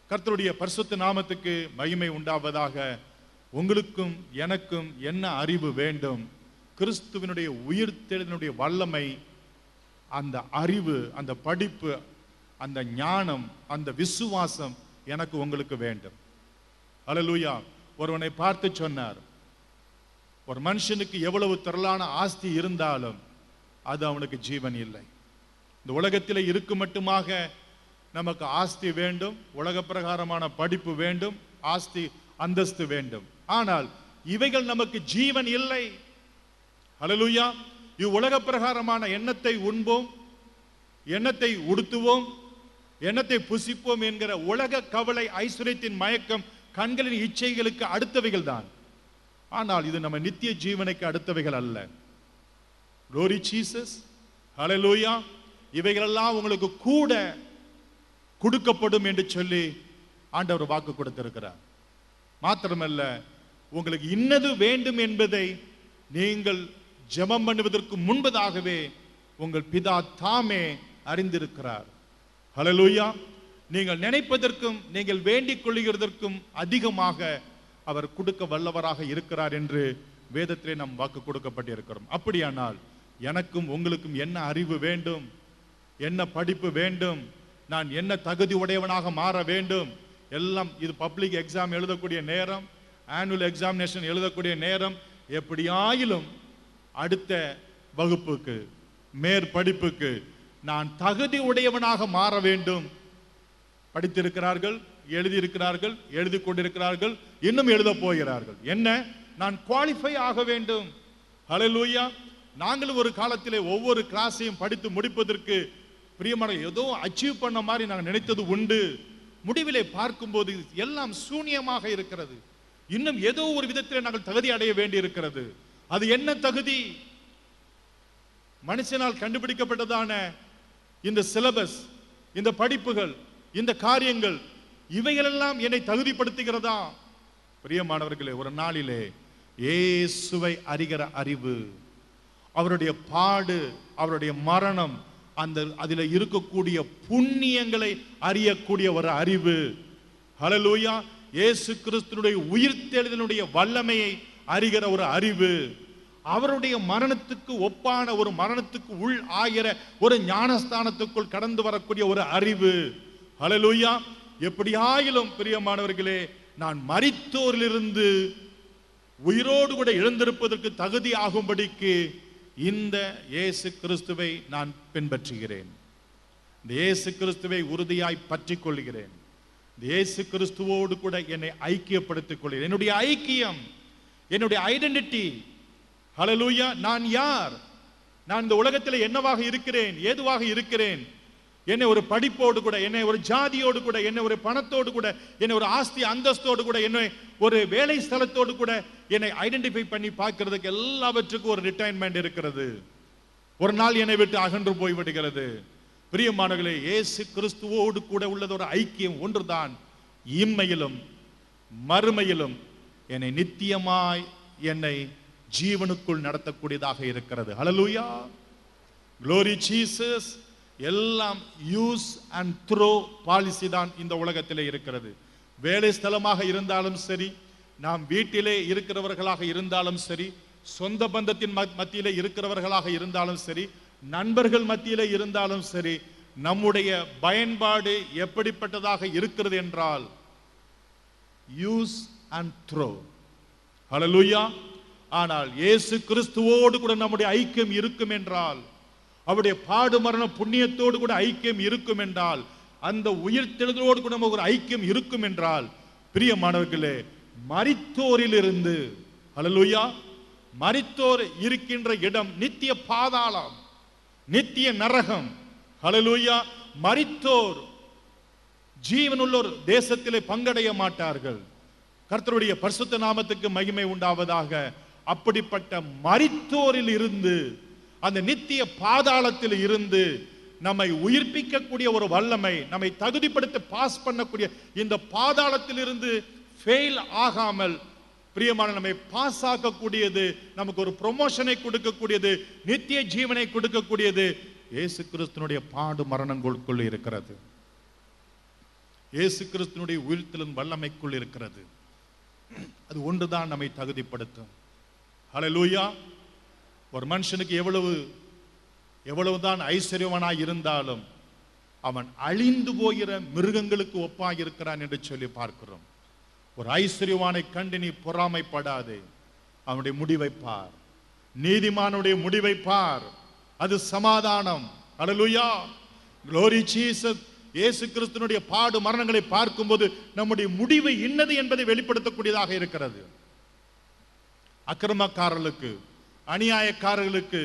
கர்த்தருடைய பரிசுத்த நாமத்துக்கு மகிமை உண்டாவதாக. உங்களுக்கும் எனக்கும் என்ன அறிவு வேண்டும்? கிறிஸ்துவினுடைய உயிர்த்தெழுதலினுடைய வல்லமை, அந்த அறிவு, அந்த படிப்பு, அந்த ஞானம், அந்த விசுவாசம் எனக்கு உங்களுக்கு வேண்டும். ஹல்லேலூயா. ஒருவனை பார்த்து சொன்னார், ஒரு மனுஷனுக்கு எவ்வளவு திரளான ஆஸ்தி இருந்தாலும் அது அவனுக்கு ஜீவன் இல்லை. இந்த உலகத்தில் இருக்கு மட்டுமாக நமக்கு ஆஸ்தி வேண்டும், உலக பிரகாரமான படிப்பு வேண்டும், ஆஸ்தி அந்தஸ்து வேண்டும். ஆனால் இவைகள் நமக்கு ஜீவன் இல்லை. ஹல்லேலூயா. இவ்வுலக பிரகாரமான எண்ணத்தை உண்போம், எண்ணத்தை உடுத்துவோம், எண்ணத்தை புசிப்போம் என்கிற உலக கவலை, ஐஸ்வர்யத்தின் மயக்கம், கண்களின் இச்சைகளுக்கு அடுத்தவைகள் தான். ஆனால் இது நம்ம நித்திய ஜீவனுக்கு அடுத்தவைகள் அல்ல. Glory Jesus. ஹல்லேலூயா. இவைகளெல்லாம் உங்களுக்கு கூட கொடுக்கப்படும் என்று சொல்லி ஆண்டவர் வாக்கு கொடுத்திருக்கிறார். மாத்திரமல்ல, உங்களுக்கு இன்னது வேண்டும் என்பதை நீங்கள் ஜெபம் பண்ணுவதற்கு முன்பதாகவே உங்கள் பிதா தாமே அறிந்திருக்கிறார். ஹல்லேலூயா. நீங்கள் நினைப்பதற்கும் நீங்கள் வேண்டிக் கொள்கிறதற்கும் அதிகமாக அவர் கொடுக்க வல்லவராக இருக்கிறார் என்று வேதத்திலே நாம் வாக்கு கொடுக்கப்பட்டிருக்கிறோம். அப்படியானால் எனக்கும் உங்களுக்கும் என்ன அறிவு வேண்டும்? என்ன படிப்பு வேண்டும்? நான் என்ன தகுதி உடையவனாக மாற வேண்டும்? எல்லாம் இது பப்ளிக் எக்ஸாம் எழுதக்கூடிய நேரம், ஆனுவல் எக்ஸாமினேஷன் எழுதக்கூடிய நேரம். எப்படியாயிலும் அடுத்த வகுப்புக்கு, மேற்படிப்புக்கு நான் தகுதி உடையவனாக மாற வேண்டும். படித்திருக்கிறார்கள், எழுதியிருக்கிறார்கள், எழுதி கொண்டிருக்கிறார்கள், இன்னும் எழுத போகிறார்கள். என்ன? நான் குவாலிஃபை ஆக வேண்டும். ஹல்லேலூயா. நாங்கள் ஒரு காலத்திலே ஒவ்வொரு கிளாஸையும் படித்து முடிப்பதற்கு பிரியமான ஏதோ அச்சீவ் பண்ண மாதிரி நாங்கள் நினைத்தது உண்டு. முடிவிலே பார்க்கும்போது எல்லாம் சூனியமாக இருக்கிறது. இன்னும் ஏதோ ஒரு விதத்தில் நாங்கள் தகுதி அடைய வேண்டி இருக்கிறது. அது என்ன தகுதி? மனுஷனால் கண்டுபிடிக்கப்பட்டதான இந்த சிலபஸ், இந்த படிப்புகள், இந்த காரியங்கள், இவைகளெல்லாம் என்னை தகுதிப்படுத்துகிறதா? பிரியமானவர்களே, ஒரு நாளிலே இயேசுவை அறிகிற அறிவு, அவருடைய பாடு, அவருடைய மரணம், அந்த அதில் இருக்கக்கூடிய புண்ணியங்களை அறியக்கூடிய ஒரு அறிவு. ஹல்லேலூயா. இயேசு கிறிஸ்துவினுடைய உயிர்த்தெழுதலினுடைய வல்லமையை அறிகிற ஒரு அறிவு, அவருடைய மரணத்துக்கு ஒப்பான ஒரு மரணத்துக்கு உள் ஆகிற ஒரு ஞானஸ்தானத்துக்குள் கடந்து வரக்கூடிய ஒரு அறிவு. ஹல்லேலூயா. எப்படியாயிலும் பிரியமானவர்களே, நான் மரித்தோரிலிருந்து உயிரோடு கூட எழுந்திருப்பதற்கு தகுதி ஆகும்படிக்கு இந்த இயேசு கிறிஸ்துவை நான் பின்பற்றுகிறேன். இந்த இயேசு கிறிஸ்துவை உறுதியாய் பற்றிக் கொள்கிறேன். இந்த இயேசு கிறிஸ்துவோடு கூட என்னை ஐக்கியப்படுத்திக் கொள்கிறேன். என்னுடைய ஐக்கியம், என்னுடைய ஐடென்டிட்டி. ஹல்லேலூயா. நான் யார்? நான் இந்த உலகத்தில் என்னவாக இருக்கிறேன், ஏதுவாக இருக்கிறேன்? என்னை ஒரு படிப்போடு கூட, என்னை ஒரு ஜாதியோடு கூட, என்னை ஒரு பணத்தோடு கூட, என்னை ஒரு ஆஸ்தி அந்தஸ்தோடு கூட, என்னை ஒரு வேலை ஸ்தலத்தோடு கூட என்னை ஐடென்டிஃபை பண்ணி பார்க்கிறதுக்கு எல்லாவற்றுக்கும் ஒரு ரிட்டைன்மெண்ட் இருக்கிறது. ஒரு நாள் என்னை விட்டு அகன்று போய்விடுகிறது. பிரியமானவர்களே, இயேசு கிறிஸ்துவோடு கூட உள்ளது ஒரு ஐக்கியம் ஒன்றுதான். இம்மையிலும் மறுமையிலும் என்னை நித்தியமாய் என்னை ஜீவனுக்குள் நடத்தக்கூடியதாக இருக்கிறது. ஹல்லேலூயா, glory Jesus. எல்லாம் யூஸ் அண்ட் த்ரோ பாலிசி தான் இந்த உலகத்திலே இருக்கிறது. வேலை ஸ்தலமாக இருந்தாலும் சரி, நாம் வீட்டிலே இருக்கிறவர்களாக இருந்தாலும் சரி, சொந்த பந்தத்தின் மத்தியிலே இருக்கிறவர்களாக இருந்தாலும் சரி, நண்பர்கள் மத்தியிலே இருந்தாலும் சரி, நம்முடைய பயன்பாடு எப்படிப்பட்டதாக இருக்கிறது என்றால் யூஸ் அண்ட் த்ரோ. ஹல்லேலூயா. ஆனால் இயேசு கிறிஸ்துவோடு கூட நம்முடைய ஐக்கியம் இருக்கும் என்றால், அவருடைய பாடு மரண புண்ணியத்தோடு கூட ஐக்கியம் இருக்கும் என்றால், அந்த உயிர்த்தெழுதலோடு கூட நமக்கு ஒரு ஐக்கியம் இருக்கும் என்றால், பிரியமானவர்களே, மரித்தோரில் இருந்து, ஹல்லேலூயா, மரித்தோர் இருக்கின்ற இடம் நித்திய பாதாளம், நித்திய நரகம். ஹல்லேலூயா. மரித்தோர் ஜீவனுள்ளோர் தேசத்திலே பங்கடைய மாட்டார்கள். கர்த்தருடைய பரிசுத்த நாமத்துக்கு மகிமை உண்டாவதாக. அப்படிப்பட்ட மரித்தோரில் இருந்து, அந்த நித்திய பாதாளத்தில் இருந்து நம்மை உயிர்ப்பிக்கக்கூடிய ஒரு வல்லமை, நம்மை தகுதிப்படுத்த பாஸ் பண்ணக்கூடிய இந்த பாதாளத்தில் இருந்து ஃபெயில் ஆகாமல், பிரியமான, நம்மை பாஸ் ஆக்கக்கூடியது, நமக்கு ஒரு ப்ரொமோஷனை கொடுக்கக்கூடியது, நித்திய ஜீவனை கொடுக்கக்கூடியது இயேசு கிறிஸ்துனுடைய பாடு மரணங்களுக்குள் இருக்கிறது. இயேசு கிறிஸ்துனுடைய உயிர்த்தெழும் வல்லமைக்குள் இருக்கிறது. அது ஒன்றுதான் நம்மை தகுதிப்படுத்தும். ஹல்லேலூயா. ஒரு மனுஷனுக்கு எவ்வளவுதான் ஐஸ்வர்யவனாய் இருந்தாலும் அவன் அழிந்து போகிற மிருகங்களுக்கு ஒப்பாக இருக்கிறான் என்று சொல்லி பார்க்கிறோம். ஒரு ஐஸ்வர்யவானை கண்டு நீ பொறாமைப்படாதே, அவனுடைய முடிவை பார். நீதிமானுடைய முடிவை பார், அது சமாதானம். ஹல்லேலூயா, glory Jesus. இயேசு கிறிஸ்துனுடைய பாடு மரணங்களை பார்க்கும்போது நம்முடைய முடிவு இன்னது என்பதை வெளிப்படுத்தக்கூடியதாக இருக்கிறது. அக்கிரமக்காரர்களுக்கு, அநியாயக்காரர்களுக்கு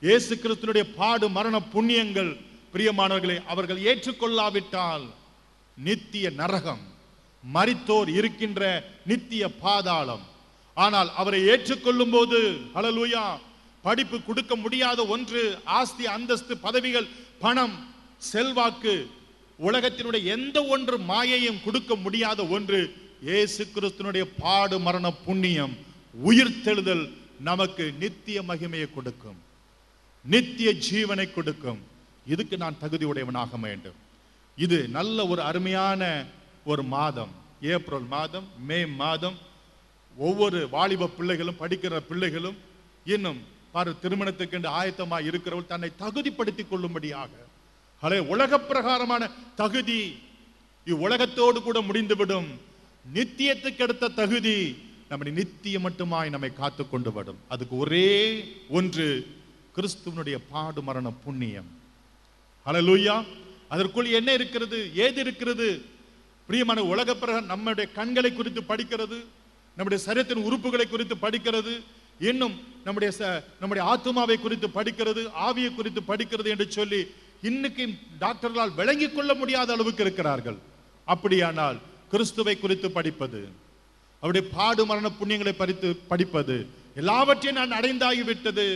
இயேசு கிறிஸ்துனுடைய பாடு மரண புண்ணியங்கள், பிரியமானவர்களை, அவர்கள் ஏற்றுக்கொள்ளாவிட்டால் நித்திய நரகம், மரித்தோர் இருக்கின்ற நித்திய பாதாளம். ஆனால் அவரை ஏற்றுக்கொள்ளும் போது, ஹல்லேலூயா, படிப்பு கொடுக்க முடியாத ஒன்று, ஆஸ்தி அந்தஸ்து பதவிகள் பணம் செல்வாக்கு, உலகத்தினுடைய எந்த ஒன்று மாயையும் கொடுக்க முடியாத ஒன்று இயேசு கிறிஸ்துனுடைய பாடு மரண புண்ணியம், உயிர்த்தெழுதல் நமக்கு நித்திய மகிமையை கொடுக்கும், நித்திய ஜீவனை கொடுக்கும். இதுக்கு நான் தகுதி உடையவனாக வேண்டும். இது நல்ல ஒரு அருமையான ஒரு மாதம், ஏப்ரல் மாதம், மே மாதம். ஒவ்வொரு வாலிப பிள்ளைகளும், படிக்கிற பிள்ளைகளும், இன்னும் பாரு திருமணத்துக்கு என்று ஆயத்தமாக இருக்கிறவர்கள் தன்னை தகுதிப்படுத்திக் கொள்ளும்படியாக, உலக பிரகாரமான தகுதி இவ்வுலகத்தோடு கூட முடிந்துவிடும். நித்தியத்துக்கு அடுத்த தகுதி நம்முடைய நித்தியம் மட்டுமாய் நம்மை காத்து கொண்டு விடும். அதுக்கு ஒரே ஒன்று, கிறிஸ்துவனுடைய பாடு மரண புண்ணியம். ஹல்லேலூயா. அதற்குள் என்ன இருக்கிறது, ஏது இருக்கிறது? பிரியமான, உலக பிரகாரம் நம்முடைய கண்களை குறித்து படிக்கிறது, நம்முடைய சரீரத்தின் உறுப்புகளை குறித்து படிக்கிறது, இன்னும் நம்முடைய ஆத்துமாவை குறித்து படிக்கிறது, ஆவியை குறித்து படிக்கிறது என்று சொல்லி இன்னைக்கு டாக்டர்களால் விளங்கிக் கொள்ள முடியாத அளவுக்கு இருக்கிறார்கள். அப்படியானால் கிறிஸ்துவை குறித்து படிப்பது, அவருடைய பாடு மரண புண்ணியங்களை படிப்பது, எல்லாவற்றையும் நான் அடைந்தாகிவிட்டது,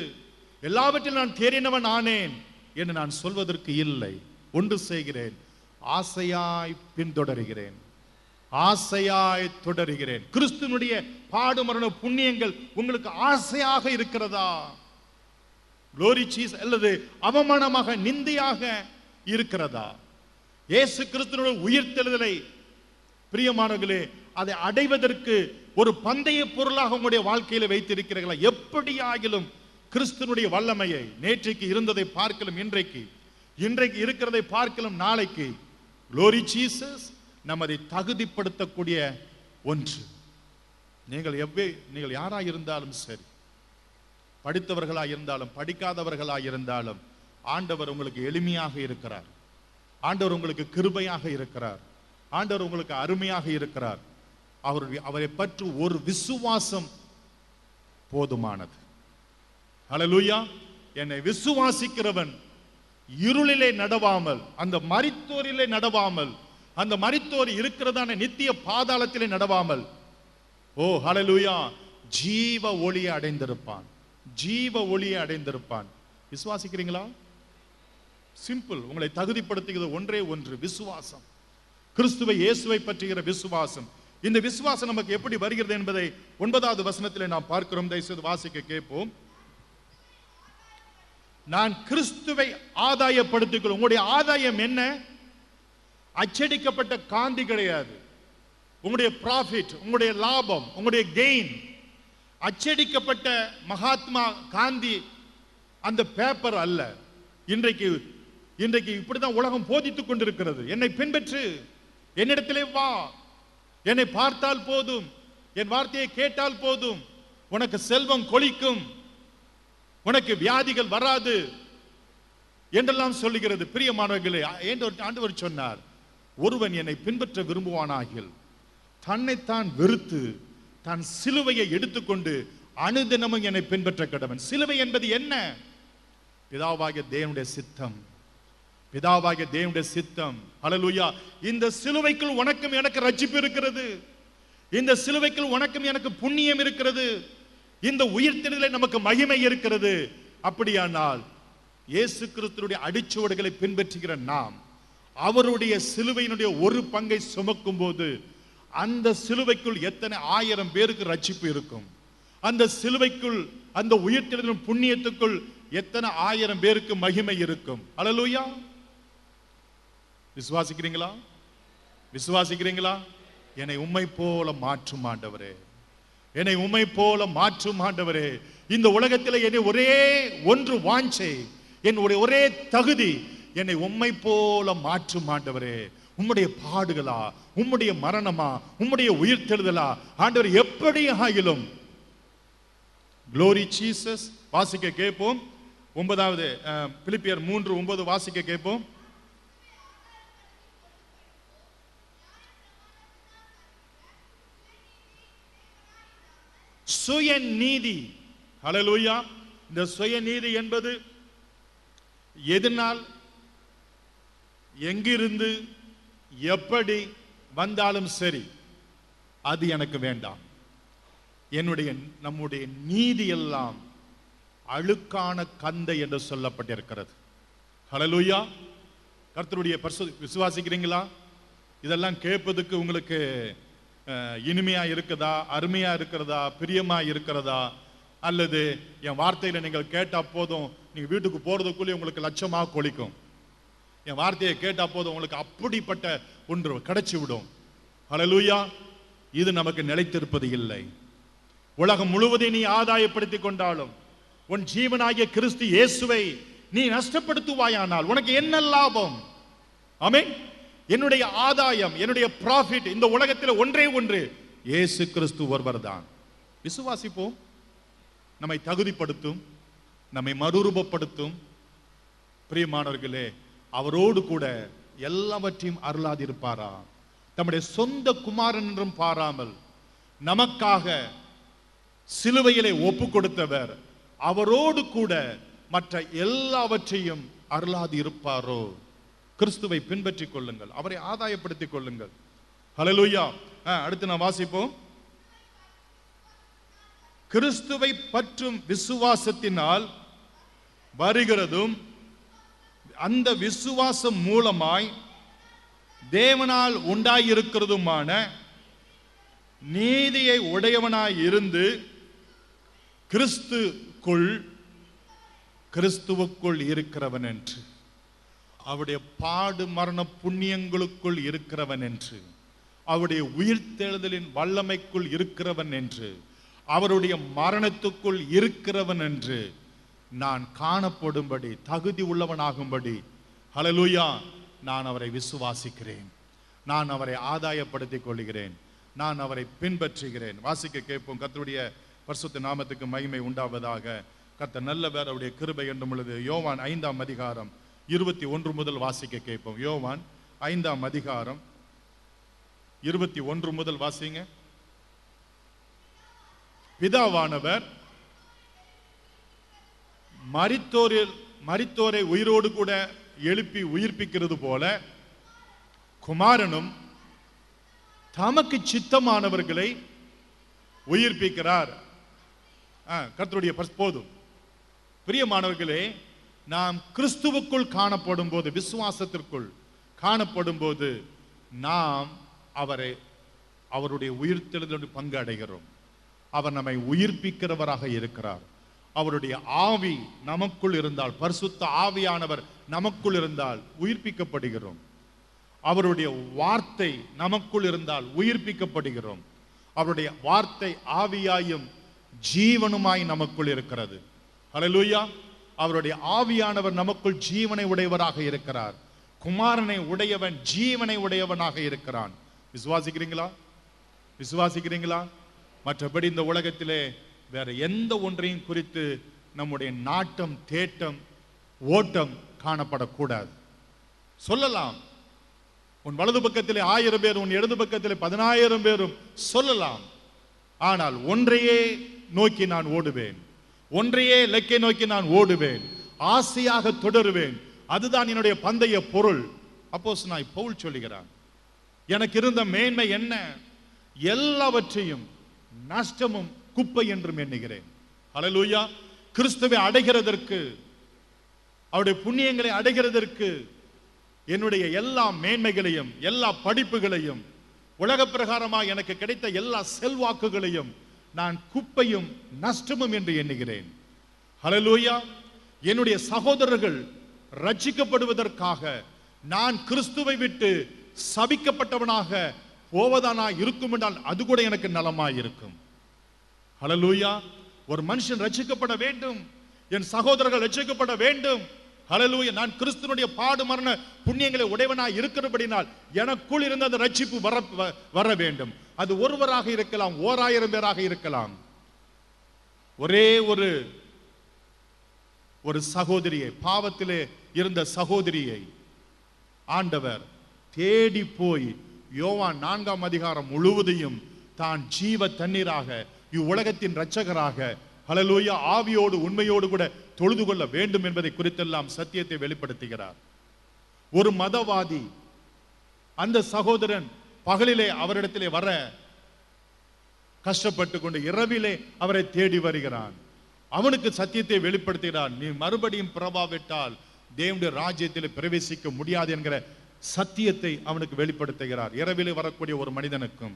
எல்லாவற்றையும் நான் தேறினவன் ஆனேன் என்று நான் சொல்வதற்கு இல்லை. ஒன்று செய்கிறேன், ஆசையாய் பின்தொடர்கிறேன், ஆசையாய் தொடர்கிறேன். கிறிஸ்துவனுடைய பாடு மரண புண்ணியங்கள் உங்களுக்கு ஆசையாக இருக்கிறதா? glory Jesus, அல்லது அவமானமாக, நிந்தையாக இருக்கிறதா? இயேசு கிறிஸ்துவினுடைய உயிர்த்தெழுதலை, பிரியமானவர்களே, அதை அடைவதற்கு ஒரு பந்தய பொருளாக உங்களுடைய வாழ்க்கையில வைத்திருக்கிறீர்களா? எப்படியாகிலும் கிறிஸ்துவனுடைய வல்லமையை, நேற்றைக்கு இருந்ததை பார்க்கலாம், இன்றைக்கு இருக்கிறதை பார்க்கலாம், நாளைக்கு, glory Jesus, நம்மை தகுதிப்படுத்தக்கூடிய ஒன்று. நீங்கள் யாராக இருந்தாலும் சரி, படித்தவர்களாக இருந்தாலும் படிக்காதவர்களாக இருந்தாலும், ஆண்டவர் உங்களுக்கு எளிமையாக இருக்கிறார், ஆண்டவர் உங்களுக்கு கிருபையாக இருக்கிறார், ஆண்டவர் உங்களுக்கு அருமையாக இருக்கிறார். அவரை பற்றி ஒரு விசுவாசம் போதுமானது. ஹல்லேலூயா. என்னை விசுவாசிக்கிறவன் இருளிலே நடவாமல், அந்த மரித்தோரிலே நடவாமல், அந்த மரித்தோர் இருக்கிறதான நித்திய பாதாளத்திலே நடவாமல், ஓ ஹல்லேலூயா, ஜீவ ஒளியை அடைந்திருப்பான், ஜீவ ஒளியை அடைந்திருப்பான். விசுவாசிக்கிறீங்களா? சிம்பிள். உங்களை தகுதிப்படுத்துகிறது ஒன்றே ஒன்று, விசுவாசம். கிறிஸ்துவை இயேசுவை பற்றுகிற விசுவாசம். இந்த விசுவாசம் நமக்கு எப்படி வருகிறது என்பதை 9வது வசனத்தில் நாம் பார்க்கிறோம். தயவுசெய்து வாசிக்க கேட்போம். நான் கிறிஸ்துவை ஆதாயப்படுத்திக் உங்களுடைய ஆதாயம் என்ன? அச்சடிக்கப்பட்ட காந்தி கிடையாது. உங்களுடைய ப்ராஃபிட், உங்களுடைய லாபம், உங்களுடைய கெயின் அச்சடிக்கப்பட்ட மகாத்மா காந்தி அந்த பேப்பர் அல்ல. இன்றைக்கு இப்படிதான் உலகம் போதித்துக் கொண்டிருக்கிறது. என்னை பின்பற்று, என்னிடத்திலே வா, என்னை பார்த்தால் போதும், என் வார்த்தையை கேட்டால் போதும், உனக்கு செல்வம் கொளிக்கும், உனக்கு வியாதிகள் வராது என்றெல்லாம் சொல்லுகிறது. பிரியமானவர்களே, ஆண்டவர் சொன்னார், ஒருவன் என்னை பின்பற்ற விரும்புவானாகில் தன்னைத்தான் வெறுத்து தன் சிலுவையை எடுத்துக்கொண்டு அனுதினமும் என்னை பின்பற்ற கடவன். சிலுவை என்பது என்ன? பிதாவாகிய தேவனுடைய சித்தம். பிதாவாகிய தேவனுடைய சித்தம். ஹல்லேலூயா. இந்த சிலுவைக்குள் உனக்கும் எனக்கு ரட்சிப்பு இருக்கிறது. இந்த சிலுவைக்குள் உனக்கும் எனக்கு புண்ணியம் இருக்கிறது. இந்த உயிர்த்தெழுதலை நமக்கு மகிமை இருக்கிறது. அப்படியானால் இயேசு கிறிஸ்துவுடைய அடிச்சுவடுகளை பின்பற்றுகிற நாம் அவருடைய சிலுவையினுடைய ஒரு பங்கை சுமக்கும் போது அந்த சிலுவைக்குள் எத்தனை 1000 பேருக்கு ரட்சிப்பு இருக்கும். அந்த சிலுவைக்குள், அந்த உயிர்த்தெழுதலின் புண்ணியத்துக்குள் எத்தனை 1000 பேருக்கு மகிமை இருக்கும். ஹல்லேலூயா. விசுவாசிக்கிறீங்களா? விசுவாசிக்கிறீங்களா? என்னை உம்மை போல மாற்றும் ஆண்டவரே, என்னை உம்மை போல மாற்றும் ஆண்டவரே. இந்த உலகத்தில் என்னை ஒரே ஒன்று வாஞ்சை, என்னுடைய ஒரே தகுதி, என்னை உம்மை போல மாற்றும் ஆண்டவரே. உம்முடைய பாடுகளா, உம்முடைய மரணமா, உம்முடைய உயிர்த்தெழுதலா ஆண்டவர் எப்படி ஆகிலும். Glory Jesus. வாசிக்க கேட்போம். 9வது பிலிப்பியர் 3:9 வாசிக்க கேட்போம். சுயநீதி. ஹல்லேலூயா. இந்த சுயநீதி என்பது எதனால், எங்கிருந்து, எப்படி வந்தாலும் சரி, அது எனக்கு வேண்டாம். நம்முடைய நீதி எல்லாம் அழுக்கான கந்தை என்று சொல்லப்பட்டிருக்கிறது. ஹல்லேலூயா. கர்த்தருடைய விசுவாசிக்கிறீங்களா? இதெல்லாம் கேட்பதுக்கு உங்களுக்கு இனிமையா இருக்குதா, அருமையா இருக்கிறதா, பிரியமா இருக்கிறதா? அல்லது என் வார்த்தையில நீங்கள் கேட்டா போதும், நீங்க வீட்டுக்கு போறதுக்குள்ளே உங்களுக்கு லட்சமாக கொளிக்கும், என் வார்த்தையை கேட்டா போதும் உங்களுக்கு அப்படிப்பட்ட ஒன்று கிடைச்சி விடும். ஹல்லேலூயா. இது நமக்கு நிலைத்திருப்பது இல்லை. உலகம் முழுவதையும் நீ ஆதாயப்படுத்திக் கொண்டாலும் உன் ஜீவனாகிய கிறிஸ்து இயேசுவை நீ நஷ்டப்படுத்துவாயானால் உனக்கு என்ன லாபம்? ஆமென். என்னுடைய ஆதாயம், என்னுடைய ப்ராஃபிட் இந்த உலகத்தில் ஒன்றே ஒன்று, இயேசு கிறிஸ்து ஒருவர் தான். விசுவாசிப்போம். நம்மை தகுதிப்படுத்தும், நம்மை மறுரூபப்படுத்தும். பிரியமானவர்களே, அவரோடு கூட எல்லாவற்றையும் அருளாதிருப்பாரா? தம்முடைய சொந்த குமாரன் என்றும் பாராமல் நமக்காக சிலுவையிலே ஒப்பு கொடுத்தவர் அவரோடு கூட மற்ற எல்லாவற்றையும் அருளாதி இருப்பாரோ? கிறிஸ்துவை பின்பற்றிக் கொள்ளுங்கள், அவரை ஆதாயப்படுத்திக் கொள்ளுங்கள். ஹல்லேலூயா. அடுத்து நான் வாசிப்போம். கிறிஸ்துவை பற்றும் விசுவாசத்தினால் வருகிறதும் அந்த விசுவாசம் மூலமாய் தேவனால் உண்டாயிருக்கிறதுமான நீதியை உடையவனாய் இருந்து கிறிஸ்துவுக்குள் இருக்கிறவன் என்று, அவருடைய பாடு மரண புண்ணியங்களுக்குள் இருக்கிறவன் என்று, அவருடைய உயிர்த்தெழுதலின் வல்லமைக்குள் இருக்கிறவன் என்று, அவருடைய மரணத்துக்குள் இருக்கிறவன் என்று நான் காணப்படும்படி, தகுதி உள்ளவனாகும்படி, ஹல்லேலூயா, நான் அவரை விசுவாசிக்கிறேன், நான் அவரை ஆதாயப்படுத்திக் கொள்கிறேன், நான் அவரை பின்பற்றுகிறேன். வாசிக்க கேட்போம். கர்த்தருடைய பரிசுத்த நாமத்துக்கு மகிமை உண்டாவதாக. கர்த்தர் நல்லவர், அவருடைய கிருபை என்றும் உள்ளது. யோவான் 5ஆம் அதிகாரம் 21 முதல் வாசிக்க கேட்போம். யோவான் 5ஆம் அதிகாரம் 21 முதல் வாசிங்க. பிதாவானவர் மரித்தோரை உயிரோடு கூட எழுப்பி உயிர்ப்பிக்கிறது போல குமாரனும் தமக்கு சித்தமானவர்களை உயிர்ப்பிக்கிறார். கர்த்தருடைய போதும். பிரியமானவர்களே, நாம் கிறிஸ்துவுக்குள் காணப்படும் போது, விசுவாசத்திற்குள் காணப்படும் போது நாம் அவருடைய உயிர்த்தெழுதலில் பங்கு அடைகிறோம். அவர் நம்மை உயிர்ப்பிக்கிறவராக இருக்கிறார். அவருடைய ஆவி நமக்குள் இருந்தால், பரிசுத்த ஆவியானவர் நமக்குள் இருந்தால் உயிர்ப்பிக்கப்படுகிறோம். அவருடைய வார்த்தை நமக்குள் இருந்தால் உயிர்ப்பிக்கப்படுகிறோம். அவருடைய வார்த்தை ஆவியாயும் ஜீவனுமாய் நமக்குள் இருக்கிறது. ஹல்லேலூயா. அவருடைய ஆவியானவர் நமக்குள் ஜீவனை உடையவராக இருக்கிறார். குமாரனை உடையவன் ஜீவனை உடையவனாக இருக்கிறான். விசுவாசிக்கிறீங்களா? விசுவாசிக்கிறீங்களா? மற்றபடி இந்த உலகத்திலே வேற எந்த ஒன்றையும் குறித்து நம்முடைய நாட்டம், தேட்டம், ஓட்டம் காணப்படக்கூடாது. சொல்லலாம், உன் வலது பக்கத்திலே 1000 பேர், உன் இடது பக்கத்திலே 10,000 பேரும் சொல்லலாம். ஆனால் ஒன்றையே நோக்கி நான் ஓடுவேன், ஒன்றையே இலக்கை நோக்கி நான் ஓடுவேன், ஆசையாக தொடருவேன். அதுதான் என்னுடைய பந்தய பொருள். அப்போஸ்தலனாகிய பவுல் சொல்லுகிறான், எனக்கு இருந்த மேன்மை என்ன? எல்லாவற்றையும் நஷ்டமும் குப்பை என்றும் எண்ணுகிறேன். ஹல்லேலூயா. கிறிஸ்துவை அடைகிறதற்கு, அவருடைய புண்ணியங்களை அடைகிறதற்கு என்னுடைய எல்லா மேன்மைகளையும், எல்லா படிப்புகளையும், உலக பிரகாரமாக எனக்கு கிடைத்த எல்லா செல்வாக்குகளையும் நான் குப்பையும் நஷ்டமும் என்று எண்ணுகிறேன். ஹல்லேலூயா. என்னுடைய சகோதரர்கள் ரட்சிக்கப்படுவதற்காக நான் கிறிஸ்துவை விட்டு சபிக்கப்பட்டவனாக போவதானா இருக்கும் என்றால் அது கூட எனக்கு நலமாய் இருக்கும். ஹல்லேலூயா. ஒரு மனுஷன் ரட்சிக்கப்பட வேண்டும், என் சகோதரர்கள் ரட்சிக்கப்பட வேண்டும். ஹல்லேலூயா. நான் கிறிஸ்துவினுடைய பாடு மரண புண்ணியங்களை உடையவனாய் இருக்கிறபடினால் எனக்குள் இருந்த அந்த ரட்சிப்பு வர வேண்டும். அது ஒருவராக இருக்கலாம், 1000 பேராக இருக்கலாம். ஒரே ஒரு சகோதரியை, பாவத்திலே இருந்த சகோதரியை ஆண்டவர் தேடி போய் யோவான் 4ஆம் அதிகாரம் முழுவதையும் தான் ஜீவ தண்ணீராக, இவ்வுலகத்தின் இரட்சகராக, ஹல்லேலூயா, ஆவியோடு உண்மையோடு கூட தொழுது கொள்ள வேண்டும் என்பதை குறித்தெல்லாம் சத்தியத்தை வெளிப்படுத்துகிறார். ஒரு மதவாதி அந்த சகோதரன் பகலிலே அவரிடத்திலே வர கஷ்டப்பட்டு கொண்டு இரவிலே அவரை தேடி வருகிறான். அவனுக்கு சத்தியத்தை வெளிப்படுத்துகிறான். நீ மறுபடியும் பிறவாவிட்டால் தேவனுடைய ராஜ்யத்தில் பிரவேசிக்க முடியாது என்கிற சத்தியத்தை அவனுக்கு வெளிப்படுத்துகிறார். இரவிலே வரக்கூடிய ஒரு மனிதனுக்கும்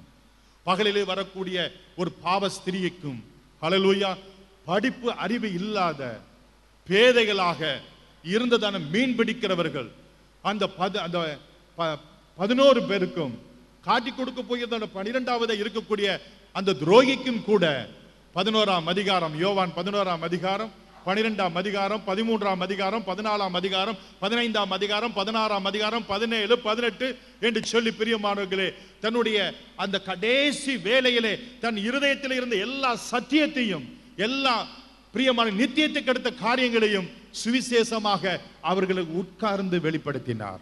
பகலிலே வரக்கூடிய ஒரு பாவ ஸ்திரீக்கும், ஹல்லேலூயா, படிப்பு அறிவு இல்லாத பேதைகளாக இருந்ததான மீன் பிடிக்கிறவர்கள் அந்த 11 பேருக்கும் காட்டி கொடுக்க போயிருந்த 12வது இருக்கக்கூடிய அந்த துரோகிக்கும் கூட 11ஆம் அதிகாரம், யோவான் 11ஆம் அதிகாரம், 12ஆம் அதிகாரம், 13ஆம் அதிகாரம், 14ஆம் அதிகாரம், 15ஆம் அதிகாரம், 16ஆம் அதிகாரம், 17, 18 என்று சொல்லி பிரியமானவர்களே, தன்னுடைய அந்த கடைசி வேளையிலே தன் இருதயத்தில் இருந்த எல்லா சத்தியத்தையும், எல்லா பிரியமான நித்தியத்துக்கு அடுத்த காரியங்களையும் சுவிசேஷமாக அவர்களுக்கு உட்கார்ந்து வெளிப்படுத்தினார்.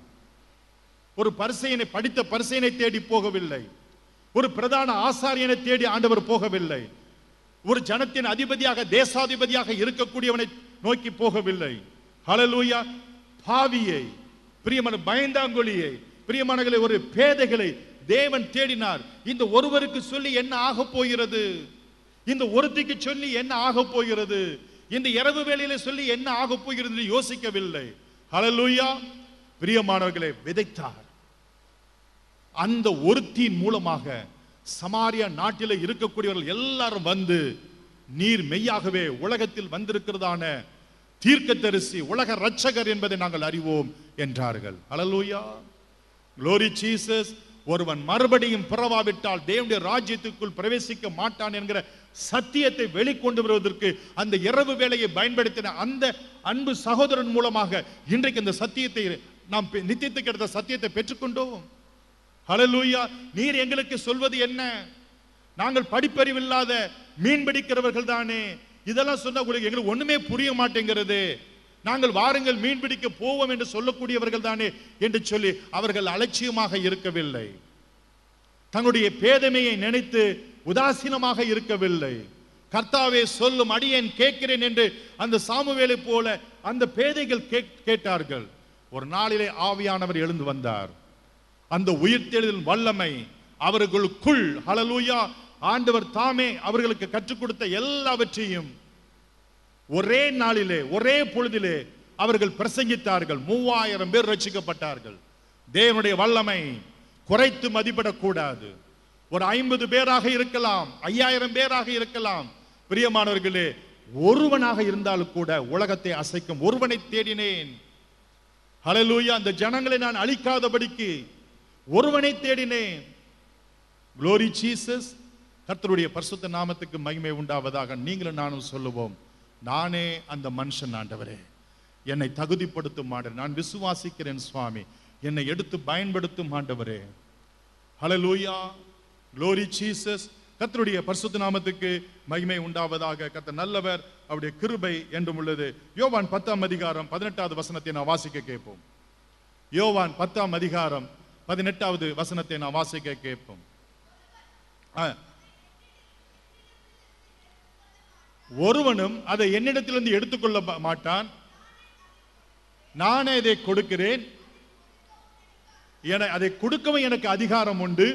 ஒரு பரிசேயனை, படித்த பரிசேயனை தேடி போகவில்லை, ஒரு பிரதான ஆசாரியனை தேடி ஆண்டவர் போகவில்லை, ஒரு ஜனத்தின் அதிபதியாக, தேசாதிபதியாக இருக்கக்கூடியவனை நோக்கி போகவில்லை. ஹல்லேலூயா. பாவியை, பிரியமான பயந்தாங்கொலியை, பிரியமானவர்களே, ஒரு பேதைகளை தேவன் தேடினார். இந்த ஒருவருக்கு சொல்லி என்ன ஆக போகிறது? இந்த ஒருத்திக்கு சொல்லி என்ன ஆக போகிறது? இந்த இரவு வேளையில சொல்லி என்ன ஆக போகிறது யோசிக்கவில்லை. ஹல்லேலூயா. பிரியமானவர்களே, விதைத்தார். அந்த ஒருத்தியின் மூலமாக சமாரியா நாட்டில் இருக்கக்கூடியவர்கள் எல்லாரும் வந்து, நீர் மெய்யாகவே உலகத்தில் வந்திருக்கிறதான தீர்க்கதரிசி, உலக இரட்சகர் என்பதை நாங்கள் அறிவோம் என்றார்கள். ஹல்லேலூயா. Glory Jesus. ஒருவன் மறுபடியும் பிறவாவிட்டால் தேவனுடைய ராஜ்யத்துக்குள் பிரவேசிக்க மாட்டான் என்கிற சத்தியத்தை வெளிக்கொண்டு வருவதற்கு அந்த இரவு வேளையை பயன்படுத்தின அந்த அன்பு சகோதரன் மூலமாக இன்றைக்கு இந்த சத்தியத்தை நாம் நித்தியத்துக்கு எடுத்த சத்தியத்தை பெற்றுக்கொண்டோம். ஹல்லேலூயா. நீர் எங்களுக்கு சொல்வது என்ன? நாங்கள் படிப்பறிவில்லாத மீன் பிடிக்கிறவர்கள் தானே, இதெல்லாம் சொன்னா உங்களுக்கு எங்களுக்கு ஒண்ணுமே புரிய மாட்டேங்கிறது, நாங்கள் வாருங்கள் மீன் பிடிக்க போவோம் என்று சொல்லக்கூடியவர்கள் தானே என்று சொல்லி அவர்கள் அலட்சியமாக இருக்கவில்லை, தன்னுடைய பேதமையை நினைத்து உதாசீனமாக இருக்கவில்லை. கர்த்தாவே சொல்லும், அடியேன் கேட்கிறேன் என்று அந்த சாமுவேலை போல அந்த பேதைகள் கேட்டார்கள். ஒரு நாளிலே ஆவியானவர் எழுந்து வந்தார். அந்த உயிர்த்தெழுதலின் வல்லமை அவர்களுக்குள், ஹல்லேலூயா, ஆண்டவர் தாமே அவர்களுக்கு கற்றுக் கொடுத்த எல்லாவற்றையும் ஒரே நாளிலே, ஒரே பொழுதிலே அவர்கள் பிரசங்கித்தார்கள். 3000 பேர் ரட்சிக்கப்பட்டார்கள். தேவனுடைய வல்லமை குறைத்து மதிப்பிடக்கூடாது. ஒரு 50 பேராக இருக்கலாம், 5000 பேராக இருக்கலாம். பிரியமானவர்களே, ஒருவனாக இருந்தாலும் கூட உலகத்தை அசைக்கும் ஒருவனை தேடினேன். ஹல்லேலூயா. அந்த ஜனங்களை நான் அழிக்காதபடிக்கு ஒருவனை தேடினேன். Glory Jesus. கர்த்தருடைய பரிசுத்த நாமத்துக்கு மகிமை உண்டாவதாக. நீங்களும் நானும் சொல்லுவோம், நானே அந்த மனுஷன் ஆண்டவரே, என்னை தகுதிப்படுத்தும் ஆண்டவரே, நான் விசுவாசிக்கிறேன் சுவாமி, என்னை எடுத்து பயன்படுத்தும் ஆண்டவரே. ஹல்லேலூயா. Glory Jesus. கர்த்தருடைய பரிசுத்த நாமத்துக்கு மகிமை உண்டாவதாக. கர்த்தர் நல்லவர், அவருடைய கிருபை என்றும் உள்ளது. யோவான் 10ஆம் அதிகாரம் 18வது வசனத்தை நான் வாசிக்க கேட்போம். யோவான் 10ஆம் அதிகாரம் 18வது வசனத்தை நான் வாசிக்க கேட்போம். ஒருவனும் அதை என்னிடத்திலிருந்து எடுத்துக்கொள்ள மாட்டான், நானே அதை கொடுக்கிறேன், அதை கொடுக்கவும் எனக்கு அதிகாரம் உண்டு,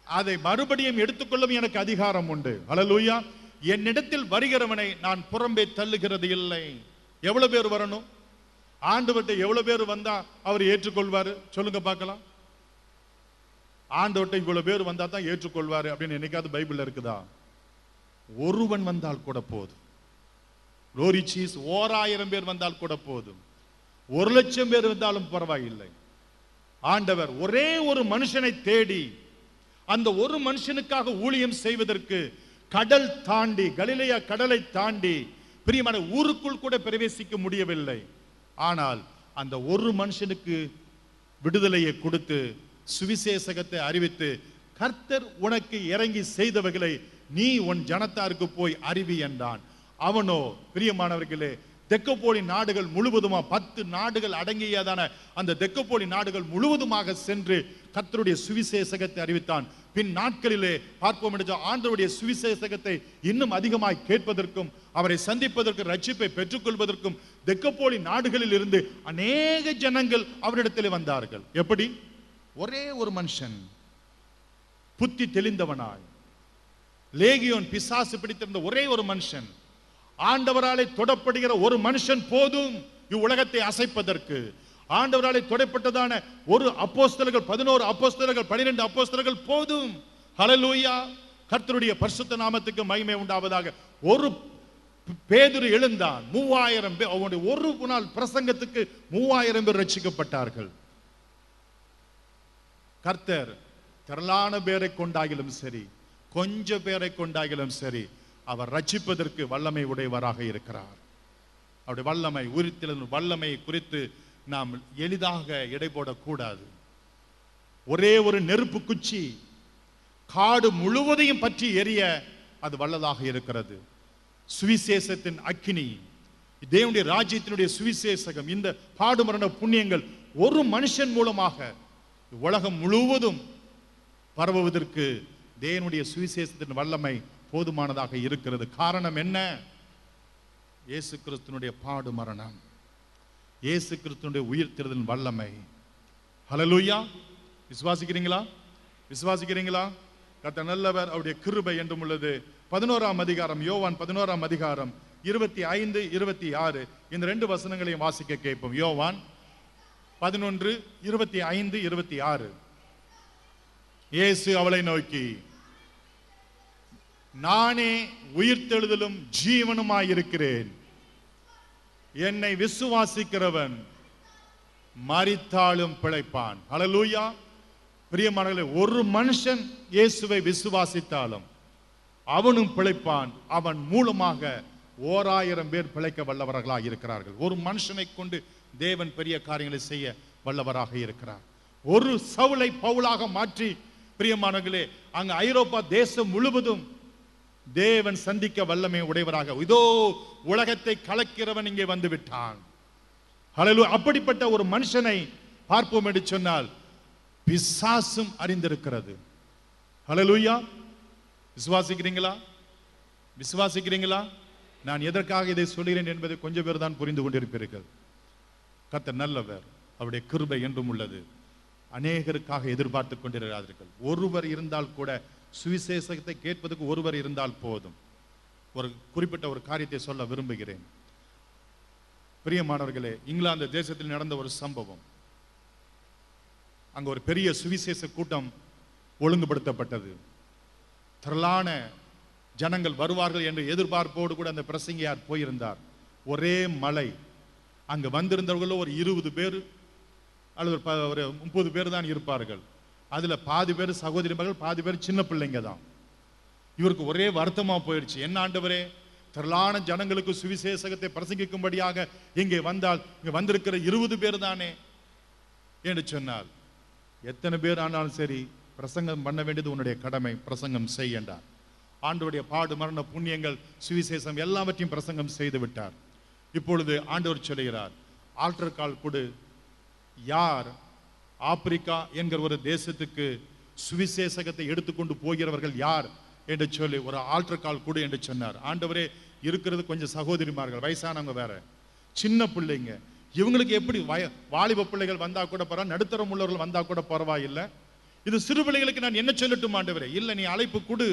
அதை மறுபடியும் எடுத்துக்கொள்ளவும் எனக்கு அதிகாரம் உண்டு. ஹல்லேலூயா. என்னிடத்தில் வருகிறவனை நான் புறம்பே தள்ளுகிறது இல்லை. எவ்வளவு பேர் வரணும்? ஆண்டவர்கிட்ட எவ்வளவு பேர் வந்தா அவர் ஏற்றுக்கொள்வாரு? சொல்லுங்க பார்க்கலாம். ஆண்டவர்கிட்ட இவ்வளவு பேர் வந்தா தான் ஏற்றுக்கொள்வாரு அப்படின்னு என்னைக்காவது பைபிள்ல இருக்குதா? ஒருவன் வந்தால் கூட போதும். Glory Jesus. 1000 பேர் வந்தால் கூட போதும், 1,00,000 பேர் வந்தாலும் பரவாயில்லை. ஆண்டவர் ஒரே ஒரு மனுஷனை தேடி அந்த ஒரு மனுஷனுக்காக ஊழியம் செய்வதற்கு கடல் தாண்டி, கலிலேயா கடலை தாண்டி பிரியமான ஊருக்குள் கூட பிரவேசிக்க முடியவில்லை. ஆனால் அந்த ஒரு மனுஷனுக்கு விடுதலையை கொடுத்து சுவிசேஷகத்தை அறிவித்து, கர்த்தர் உனக்கு இறங்கி செய்தவர்களை நீ உன் ஜனத்தாருக்கு போய் அறிவி என்றான். அவனோ பிரியமானவர்களே, தெக்கப்போலி நாடுகள் முழுவதுமா 10 நாடுகள் அடங்கியதான அந்த தெக்கப்போலி நாடுகள் முழுவதுமாக சென்று கர்த்தருடைய சுவிசேஷகத்தை அறிவித்தான். பின் நாட்களிலே பார்ப்போம் என்று ஆண்டவருடைய சுவிசேஷகத்தை இன்னும் அதிகமாய் கேட்பதற்கும் அவரை சந்திப்பதற்கு ரட்சிப்பை பெற்றுக்கொள்வதற்கும் தெக்கப்போலி நாடுகளில் இருந்து அநேக ஜனங்கள் அவரிடத்தில் வந்தார்கள். எப்படி? ஒரே ஒரு மனுஷன் புத்தி தெளிந்தவனாய், லேகியோன் பிசாசு பிடித்திருந்த ஒரே ஒரு மனுஷன், ஆண்டவராலே தொடப்படுகிற ஒரு மனுஷன் போதும் இவ்வுலகத்தை அசைப்பதற்கு. ஆண்டவராலே தொடப்பட்டதான ஒரு அப்போஸ்தலர்கள், 11 அப்போஸ்தலர்கள், 12 அப்போஸ்தலர்கள் போதும். ஹல்லேலூயா. கர்த்தருடைய பரிசுத்த நாமத்துக்கு மகிமை உண்டாவதாக. ஒரு பேதுரு எழுந்தான், 3000 பேர், அவனுடைய ஒரு நாள் பிரசங்கத்துக்கு 3000 பேர் ரட்சிக்கப்பட்டார்கள். கர்த்தர் திரளான பேரை கொண்டாகிலும் சரி, கொஞ்ச பேரை கொண்டாகிலும் சரி, அவர் ரட்சிப்பதற்கு வல்லமை உடையவராக இருக்கிறார். அவருடைய வல்லமை, உயிர்த்தெழுதலின் வல்லமை குறித்து நாம் எளிதாக எடை போடக்கூடாது. ஒரே ஒரு நெருப்பு குச்சி காடு முழுவதையும் பற்றி எரிய அது வல்லதாக இருக்கிறது. சுவிசேஷத்தின் அக்கினி, தேவனுடைய ராஜ்யத்தினுடைய சுவிசேஷகம், இந்த பாடுமரண புண்ணியங்கள் ஒரு மனுஷன் மூலமாக உலகம் முழுவதும் பரவுவதற்கு தேவனுடைய சுவிசேஷத்தின் வல்லமை போதுமானதாக இருக்கிறது. காரணம் என்ன? இயேசு கிறிஸ்துவினுடைய பாடு மரணம், இயேசு கிறிஸ்துவினுடைய உயிர்த்தெழுதலின் வல்லமை. ஹல்லேலூயா. விசுவாசிக்கிறீங்களா? விசுவாசிக்கிறீங்களா? கர்த்தர் நல்லவர், அவருடைய கிருபை என்றும் உள்ளது. 11ஆம் அதிகாரம், யோவான் 11ஆம் அதிகாரம் 25, 26 இந்த 2 வசனங்களையும் வாசிக்க கேட்போம். யோவான் 11, 25, 26. இயேசு அவளை நோக்கி, நானே உயிர்த்தெழுதலும் ஜீவனுமாயிருக்கிறேன். என்னை விசுவாசிக்கிறவன் மரித்தாலும் பிழைப்பான். ஹல்லேலூயா. பிரியமானவர்களே, ஒரு மனுஷன் இயேசுவை விசுவாசித்தாலும் அவனும் பிழைப்பான். அவன் மூலமாக 1000 பேர் பிழைக்க வல்லவர்களாக இருக்கிறார்கள். ஒரு மனுஷனை கொண்டு தேவன் பெரிய காரியங்களை செய்ய வல்லவராக இருக்கிறார். ஒரு சவுலை பவுலாக மாற்றி பிரியமானவர்களே, அங்கு ஐரோப்பா தேசம் முழுவதும் தேவன் சந்திக்க வல்லமை உடையவராக, இதோ உலகத்தை கலக்கிறவன் இங்கே வந்து விட்டான். ஹல்லேலூயா. அப்படிப்பட்ட ஒரு மனுஷனை பார்ப்போம் என்று சொன்னால் பிசாசும் அறிந்திருக்கிறது. ஹல்லேலூயா. விசுவாசிக்கிறீங்களா? விசுவாசிக்கிறீங்களா? நான் எதற்காக இதை சொல்கிறேன் என்பதை கொஞ்சம் பேர் தான் புரிந்து கொண்டிருப்பீர்கள். கர்த்தர் நல்லவர், அவருடைய கிருபை என்றும் உள்ளது. அநேகருக்காக எதிர்பார்த்து கொண்டிருக்கிறார்கள். ஒருவர் இருந்தால் கூட, சுவிசேஷத்தை கேட்பதற்கு ஒருவர் இருந்தால் போதும். ஒரு குறிப்பிட்ட ஒரு காரியத்தை சொல்ல விரும்புகிறேன். பிரியமானவர்களே, இங்கிலாந்து தேசத்தில் நடந்த ஒரு சம்பவம். அங்க ஒரு பெரிய சுவிசேஷ கூட்டம் ஒழுங்குபடுத்தப்பட்டது. திரளான ஜனங்கள் வருவார்கள் என்ற எதிர்பார்ப்போடு கூட அந்த பிரசங்கியார் போயிருந்தார். ஒரே மழை. அங்கு வந்திருந்தவர்கள் ஒரு 20 பேர் அல்லது ஒரு 30 பேர் தான் இருப்பார்கள். அதுல பாதி பேர் சகோதரிமார்கள், பாதி பேர் சின்ன பிள்ளைங்க தான். இவருக்கு ஒரே வருத்தமா போயிடுச்சு. என்ன ஆண்டவரே, திரளான ஜனங்களுக்கு சுவிசேஷத்தை பிரசங்கிக்கும்படியாக இங்கே வந்தால் இங்க வந்திருக்கிற 20 பேர் தானே என்று சொன்னார். எத்தனை பேர் ஆனாலும் சரி, பிரசங்கம் பண்ண வேண்டியது உன்னுடைய கடமை, பிரசங்கம் செய் என்றார். ஆண்டவருடைய பாடு மரண புண்ணியங்கள் சுவிசேஷம் எல்லாவற்றையும் பிரசங்கம் செய்து விட்டார். இப்பொழுது ஆண்டவர் சொல்லுகிறார், ஆல்டர் கால் கொடு. யார் ஆப்பிரிக்கா என்கிற ஒரு தேசத்துக்கு சுவிசேஷத்தை எடுத்துக்கொண்டு போகிறவர்கள் யார் என்று சொல்லி ஒரு ஆல்டர் கால் கொடு என்று சொன்னார். ஆண்டவரே, இருக்கிறது கொஞ்சம் சகோதரிமார்கள், வயசானவங்க வேற, சின்ன பிள்ளைங்க. இவங்களுக்கு எப்படி வாலிப பிள்ளைகள் வந்தா கூட பரவாயில்ல, நடுத்தரம் உள்ளவர்கள் வந்தா கூட பரவாயில்லை. இது சிறு பிள்ளைகளுக்கு நான் என்ன சொல்லட்டும் ஆண்டவரே? இல்லை, நீ அழைப்பு கொடு.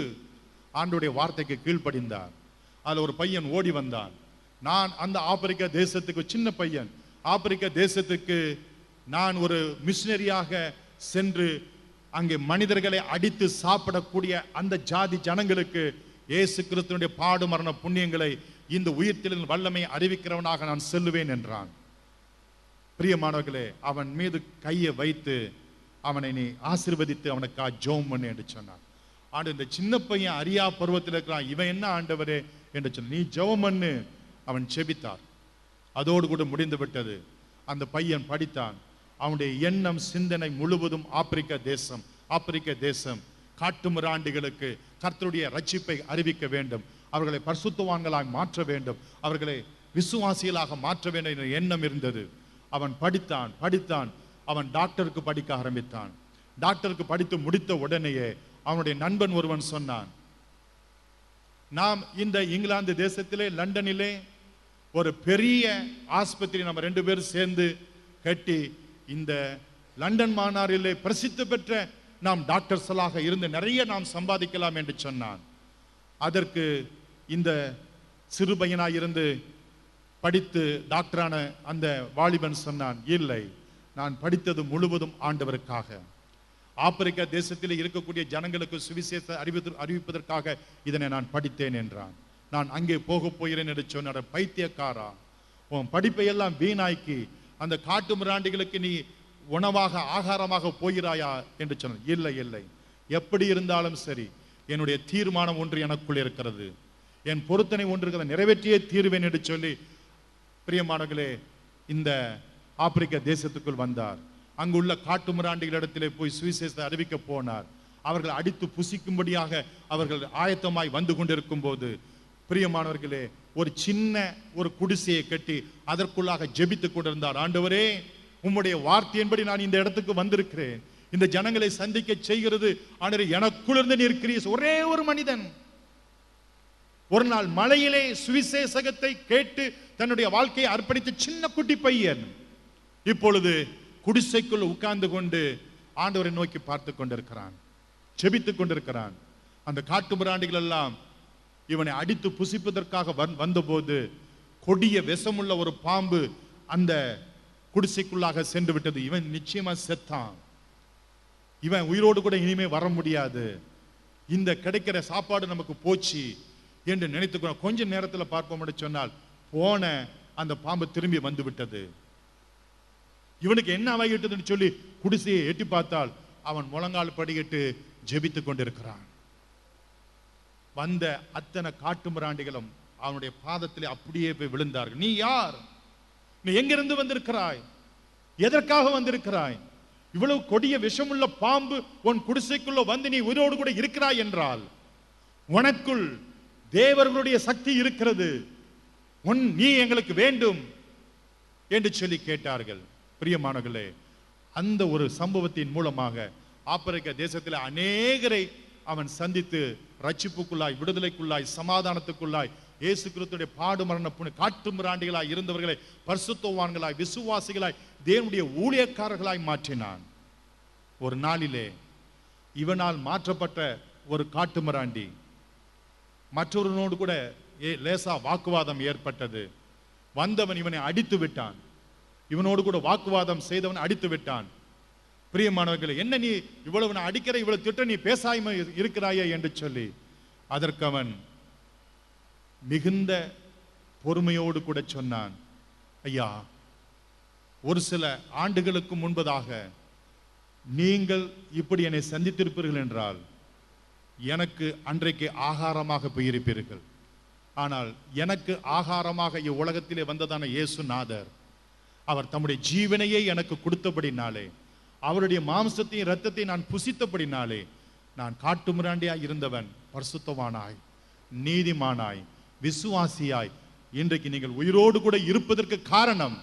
ஆண்டவருடைய வார்த்தைக்கு கீழ்ப்படிந்தார். அதுல ஒரு பையன் ஓடி வந்தான். நான் அந்த ஆப்பிரிக்கா தேசத்துக்கு, சின்ன பையன், ஆப்பிரிக்கா தேசத்துக்கு நான் ஒரு மிஷினரியாக சென்று அங்கே மனிதர்களை அடித்து சாப்பிடக்கூடிய அந்த ஜாதி ஜனங்களுக்கு இயேசு கிறிஸ்துவினுடைய பாடு மரண புண்ணியங்களை, இந்த உயிர்த்தெழுதலின் வல்லமை அறிவிக்கிறவனாக நான் செல்லுவேன் என்றான். பிரியமானவர்களே, அவன் மீது கையை வைத்து அவனை நீ ஆசீர்வதித்து அவனுக்கா ஜெபம் பண்ணு என்று சொன்னான். ஆண்டு, இந்த சின்ன பையன் அறியா பருவத்தில் இருக்கிறான், இவன் என்ன ஆண்டவரே என்று சொன்ன, நீ ஜெபம் பண்ணு. அவன் செபித்தார். அதோடு கூட முடிந்து விட்டது. அந்த பையன் படித்தான். அவனுடைய எண்ணம் சிந்தனை முழுவதும் ஆப்பிரிக்க தேசம். ஆப்பிரிக்க தேசம் காட்டுமிராண்டிகளுக்கு கர்த்தருடைய ரட்சிப்பை அறிவிக்க வேண்டும், அவர்களை பரிசுத்தவான்களாய் மாற்ற வேண்டும், அவர்களை விசுவாசிகளாக மாற்ற வேண்டும் என்ற எண்ணம் இருந்தது. அவன் படித்தான். அவன் டாக்டருக்கு படிக்க ஆரம்பித்தான். டாக்டருக்கு படித்து முடித்த உடனேயே அவனுடைய நண்பன் ஒருவன் சொன்னான், நாம் இந்த இங்கிலாந்து தேசத்திலே லண்டனிலே ஒரு பெரிய ஆஸ்பத்திரி நம்ம 2 பேரும் சேர்ந்து கட்டி இந்த லண்டன் மாநகரிலே பிரசித்தி பெற்ற நாம் டாக்டர்ஸ்களாக இருந்து நிறைய நாம் சம்பாதிக்கலாம் என்று சொன்னான். அதற்கு இந்த சிறு பையனாயிருந்து படித்து டாக்டரான அந்த வாலிபன் சொன்னான், இல்லை, நான் படித்தது முழுவதும் ஆண்டவருக்காக, ஆப்பிரிக்கா தேசத்தில் இருக்கக்கூடிய ஜனங்களுக்கு சுவிசேஷ அறிவிப்பதற்காக இதனை நான் படித்தேன் என்றான். நான் அங்கே போக போகிறேன் என்று சொன்ன, பைத்தியக்காரா, உன் படிப்பை எல்லாம் வீணாக்கி அந்த காட்டு மிராண்டிகளுக்கு நீ உணவாக ஆகாரமாக போகிறாயா என்று சொன்ன. இல்லை, எப்படி இருந்தாலும் சரி, என்னுடைய தீர்மானம் ஒன்று எனக்குள் இருக்கிறது, என் பொருத்தனை ஒன்று இருக்கிறத நிறைவேற்றியே தீர்வேன் என்று சொல்லி பிரியமானவர்களே இந்த ஆப்பிரிக்க தேசத்துக்குள் வந்தார். அங்குள்ள காட்டு மிராண்டிகளிடத்திலே போய் சுவிசேஷத்தை அறிவிக்க போனார். அவர்கள் அடித்து புசிக்கும்படியாக அவர்கள் ஆயத்தமாய் வந்து கொண்டிருக்கும் போது பிரியமானவர்களே ஒரு சின்ன ஒரு குடிசையை கட்டி அதற்குள்ளாக ஜெபித்துக் கொண்டிருந்தார். ஆண்டவரே, உம்முடைய வார்த்தையின்படி நான் இந்த இடத்துக்கு வந்திருக்கிறேன், இந்த ஜனங்களை சந்திக்க செய்கிறது ஆண்டவரே, எனக்குள்ளிருந்து நீர் கிரியேஸ். ஒரே ஒரு மனிதன் ஒரு நாள் மலையிலே சுவிசேஷத்தை கேட்டு தன்னுடைய வாழ்க்கையை அர்ப்பணித்த சின்ன குட்டி பையன் இப்பொழுது குடிசைக்குள் உட்கார்ந்து கொண்டு ஆண்டவரை நோக்கி பார்த்து கொண்டிருக்கிறான், செபித்துக் கொண்டிருக்கிறான். அந்த காட்டு மிராண்டிகள் எல்லாம் இவனை அடித்து புசிப்பதற்காக வந்தபோது கொடிய விஷமுள்ள ஒரு பாம்பு அந்த குடிசைக்குள்ளாக சென்று விட்டது. இவன் நிச்சயமா செத்தான், இவன் உயிரோடு கூட இனிமே வர முடியாது, இந்த கிடைக்கிற சாப்பாடு நமக்கு போச்சு என்று நினைத்து கொஞ்ச நேரத்தில் பார்ப்போம் என்று சொன்னால் போன அந்த பாம்பு திரும்பி வந்து விட்டது. இவனுக்கு என்ன ஆகிவிட்டதுன்னு சொல்லி குடிசையை எட்டி பார்த்தால் அவன் முழங்கால் படிக்கிட்டு ஜெபித்துக் கொண்டிருக்கிறான். வந்த அத்தனை காட்டு மிராண்டிகளும் அவனுடைய பாதத்திலே அப்படியே போய் விழுந்தார்கள். நீ யார்? நீ எங்கிருந்து வந்திருக்கிறாய்? எதற்காக வந்திருக்கிறாய்? இவ்வளவு கொடிய விஷமுள்ள பாம்பு உன் குடிசைக்குள்ள வந்து நீ உயிரோடு கூட இருக்கிறாய் என்றால் உனக்குள் தேவர்களுடைய சக்தி இருக்கிறது, நீ எங்களுக்கு வேண்டும் என்று சொல்லி கேட்டார்கள். பிரியமானவர்களே, அந்த ஒரு சம்பவத்தின் மூலமாக ஆப்பிரிக்க தேசத்தில் அநேகரை அவன் சந்தித்து ரட்சிப்புக்குள்ளாய், விடுதலைக்குள்ளாய், சமாதானத்துக்குள்ளாய், இயேசு கிறிஸ்துவின் பாடு மரண காட்டு மிராண்டிகளாய் இருந்தவர்களை பரிசுத்தவான்களாய், விசுவாசிகளாய், தேவனுடைய ஊழியக்காரர்களாய் மாற்றினான். ஒரு நாளிலே இவனால் மாற்றப்பட்ட ஒரு காட்டு மிராண்டி மற்றொருவனோடு கூட லேசா வாக்குவாதம் ஏற்பட்டது. வந்தவன் இவனை அடித்து விட்டான், இவனோடு கூட வாக்குவாதம் செய்தவன் அடித்து விட்டான். பிரியமானவர்களே, என்ன நீ இவ்வளவு நான் அடிக்கிற, இவ்வளவு திட்ட, நீ பேசாம இருக்கிறாயே என்று சொல்லி அதற்கு அவன் மிகுந்த பொறுமையோடு கூட சொன்னான், ஐயா, ஒரு சில ஆண்டுகளுக்கு முன்பதாக நீங்கள் இப்படி என்னை சந்தித்திருப்பீர்கள் என்றால் எனக்கு அன்றைக்கு ஆகாரமாக போயிருப்பீர்கள். ஆனால் எனக்கு ஆகாரமாக இவ்வுலகத்திலே வந்ததான இயேசுநாதர், அவர் தம்முடைய ஜீவனையே எனக்கு கொடுத்தபடினாலே, அவருடைய மாம்சத்தையும் இரத்தத்தை நான் புசித்தபடினாலே, நான் காட்டுமிராண்டியாய் இருந்தவன் பரிசுத்தவானாய், நீதிமானாய், விசுவாசியாய் இன்றைக்கு நீங்கள் உயிரோடு கூட இருப்பதற்கு காரணம்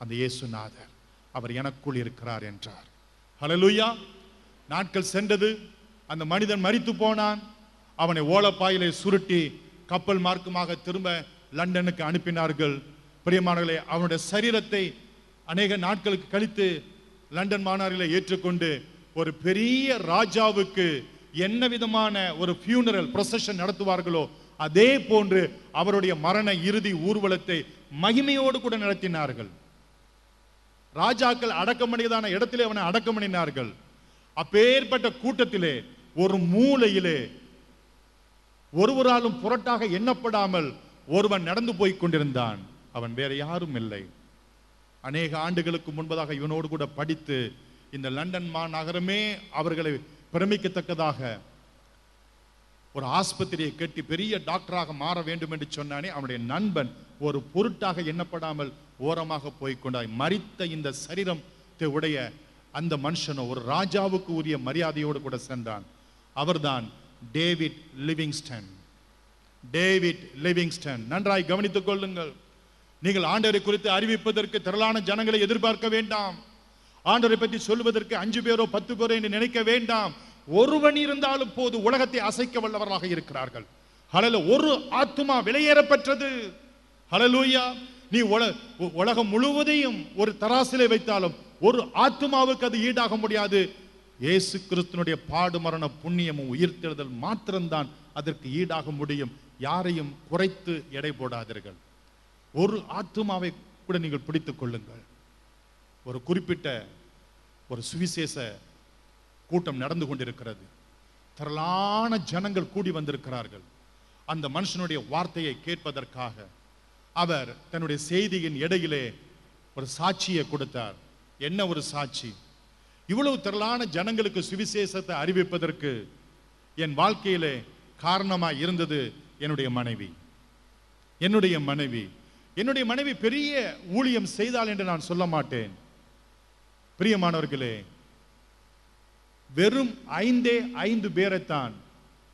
அந்த இயேசுநாதர், அவர் எனக்குள் இருக்கிறார் என்றார். ஹல்லேலூயா. நாட்கள் சென்றது, அந்த மனிதன் மரித்து போனான். அவனை ஓலப்பாயிலே சுருட்டி கப்பல் மார்க்கமாக திரும்ப லண்டனுக்கு அனுப்பினார்கள். பிரியமானவர்களே, அவனுடைய சரீரத்தை அநேக நாட்களுக்கு கழித்து லண்டன் மாநகரிலே ஏற்றுக்கொண்டு ஒரு பெரிய ராஜாவுக்கு என்ன விதமான ஒரு ஃபியூனரல் ப்ரொசஷன் நடத்துவார்களோ அதே போன்று அவருடைய மரண இறுதி ஊர்வலத்தை மகிமையோடு கூட நடத்தினார்கள். ராஜாக்கள் அடக்கமடையதான இடத்திலே அவனை அடக்கம் பண்ணினார்கள். அப்பேற்பட்ட கூட்டத்திலே ஒரு மூலையிலே ஒருவராலும் புரட்டாக எண்ணப்படாமல் ஒருவன் நடந்து போய் கொண்டிருந்தான். அவன் வேற யாரும் இல்லை. அநேக ஆண்டுகளுக்கு முன்பதாக இவனோடு கூட படித்து இந்த லண்டன் மாநகரமே அவர்களை பிரமிக்கத்தக்கதாக ஒரு ஆஸ்பத்திரியை கட்டி பெரிய டாக்டராக மாற வேண்டும் என்று சொன்னானே, அவனுடைய நண்பன் ஒரு பொருட்டாக எண்ணப்படாமல் ஓரமாக போய்கொண்டாய். மரித்த இந்த சரீரத்தை உடைய அந்த மனுஷனோ ஒரு ராஜாவுக்கு உரிய மரியாதையோடு கூட சென்றான். அவர்தான் டேவிட் லிவிங்ஸ்டன். David Livingstone. நன்றாய் கவனித்துக் கொள்ளுங்கள். நீங்கள் ஆண்டவரை குறித்து அறிவிப்பதற்கு திரளான ஜனங்களை எதிர்பார்க்க வேண்டாம். ஆண்டவரை பற்றி சொல்வதற்கு 5 பேரோ 10 பேரோ என்று நினைக்க வேண்டாம். ஒருவன் இருந்தாலும் போது உலகத்தை அசைக்க வல்லவராக இருக்கிறார்கள். ஹல்லேலூயா. ஒரு ஆத்துமா விலையேறப்பட்டது. ஹல்லேலூயா. நீ உலகம் முழுவதையும் ஒரு தராசிலே வைத்தாலும் ஒரு ஆத்துமாவுக்கு அது ஈடாக முடியாது. இயேசு கிறிஸ்துனுடைய பாடு மரண புண்ணியமும் உயிர்த்தெழுதல் மாத்திரம்தான் அதற்கு ஈடாக முடியும். யாரையும் குறைத்து எடை போடாதீர்கள். ஒரு ஆத்துமாவை கூட நீங்கள் பிடித்துக் கொள்ளுங்கள். ஒரு குறிப்பிட்ட ஒரு சுவிசேஷ கூட்டம் நடந்து கொண்டிருக்கிறது. திரளான ஜனங்கள் கூடி வந்திருக்கிறார்கள். அந்த மனுஷனுடைய வார்த்தையை கேட்பதற்காக அவர் தன்னுடைய செய்தியின் இடையிலே ஒரு சாட்சியை கொடுத்தார். என்ன ஒரு சாட்சி? இவ்வளவு திரளான ஜனங்களுக்கு சுவிசேஷத்தை அறிவிப்பதற்கு என் வாழ்க்கையிலே காரணமாய் இருந்தது என்னுடைய மனைவி. என்னுடைய மனைவி பெரிய ஊழியம் செய்தாள் என்று நான் சொல்ல மாட்டேன். பிரியமானவர்களே, வெறும் 5 பேரைத்தான்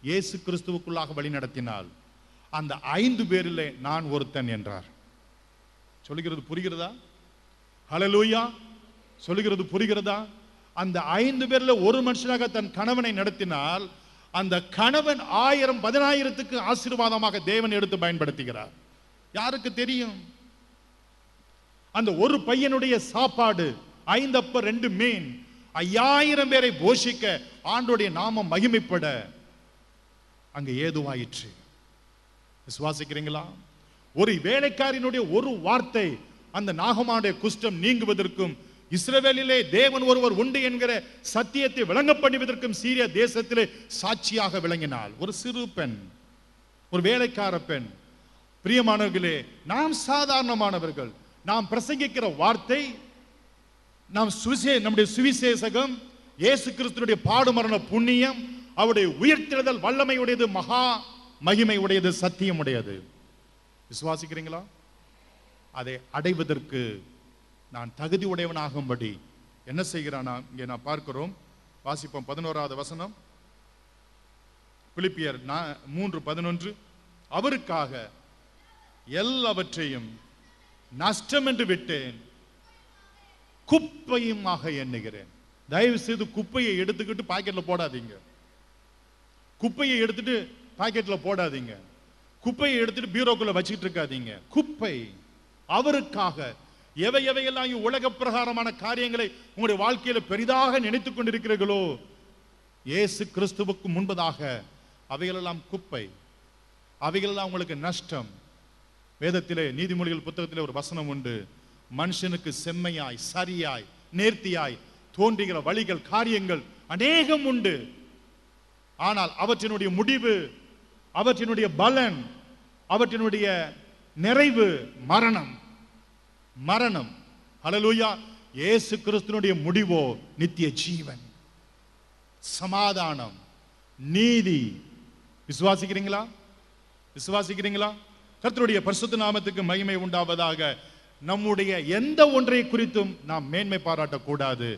இயேசு கிறிஸ்துவுக்குள்ளாக வழி நடத்தினாள். அந்த 5 பேரிலே நான் ஒருத்தன் என்றார். சொல்லுகிறது புரிகிறதா? ஹல்லேலூயா. சொல்லுகிறது புரிகிறதா? அந்த 5 பேர்ல ஒரு மனுஷனாக தன் கணவனை நடத்தினால் அந்த கணவன் 1000 10,000க்கு ஆசீர்வாதமாக தேவன் எடுத்து பயன்படுத்துகிறார். யாருக்கு தெரியும்? அந்த ஒரு பையனுடைய சாப்பாடு 5 அப்ப 2 மீன் 5000 பேரை போஷிக்க ஆண்டோடைய நாமம் மகிமைப்பட அங்க ஏதுவாயிற்று. விசுவாசிக்கிறீங்களா? ஒரு வேலைக்காரினுடைய ஒரு வார்த்தை அந்த நாகமானுடைய குஷ்டம் நீங்குவதற்கும் இஸ்ரவேலிலே தேவன் ஒருவர் உண்டு என்கிற சத்தியத்தை விளங்க பண்ணுவதற்கும் சீரியா தேசத்திலே சாட்சியாக விளங்கினாள். ஒரு சிறு பெண், ஒரு வேலைக்கார பெண். பிரியமானவர்களே, நாம் சாதாரணமானவர்கள். நாம் பிரசங்கிக்கிற வார்த்தை, நம்முடைய சுவிசேஷகம், இயேசு கிறிஸ்துவினுடைய பாடு மரண புண்ணியம், அவருடைய உயிர்த்தெழுதல் வல்லமை உடையது, மகா மகிமை உடையது, சத்தியம் உடையது. விசுவாசிக்கிறீங்களா? அதை அடைவதற்கு நான் தகுதி உடையவனாகும்படி என்ன செய்கிறானா? இங்கே நான் பார்க்கிறோம். வாசிப்போம் 11வது வசனம். பிலிப்பியர் 3:11. அவருக்காக எல்லாவற்றையும் நஷ்டம் என்று விட்டேன், குப்பையுமாக எண்ணுகிறேன். தயவு செய்து குப்பையை எடுத்துக்கிட்டு பாக்கெட்ல போடாதீங்க. குப்பையை எடுத்துட்டு பாக்கெட்ல போடாதீங்க. குப்பையை எடுத்துட்டு பீரோக்குள்ள வச்சுக்கிட்டு இருக்காதீங்க. குப்பை. அவருக்காக எவையெல்லாம் உலக பிரகாரமான காரியங்களை உங்களுடைய வாழ்க்கையில பெரிதாக நினைத்துக் கொண்டிருக்கிறீர்களோ, இயேசு கிறிஸ்துவுக்கு முன்பதாக அவைகளெல்லாம் குப்பை, அவைகளெல்லாம் உங்களுக்கு நஷ்டம். வேதத்திலே நீதிமொழிகள் புத்தகத்திலே ஒரு வசனம் உண்டு. மனுஷனுக்கு செம்மையாய், சரியாய், நேர்த்தியாய் தோன்றுகிற வழிகள், காரியங்கள் அநேகம் உண்டு. ஆனால் அவற்றினுடைய முடிவு, அவற்றினுடைய பலன், அவற்றினுடைய நிறைவு மரணம். மரணம். ஹல்லேலூயா. இயேசு கிறிஸ்துவினுடைய முடிவோ நித்திய ஜீவன், சமாதானம், நீதி. விசுவாசிக்கிறீங்களா? விசுவாசிக்கிறீங்களா? கர்த்தருடைய பரிசுத்த நாமத்துக்கு மகிமை உண்டாவதாக. நம்முடைய எந்த ஒன்றை குறித்தும் நாம் மேன்மை பாராட்டக்கூடாது.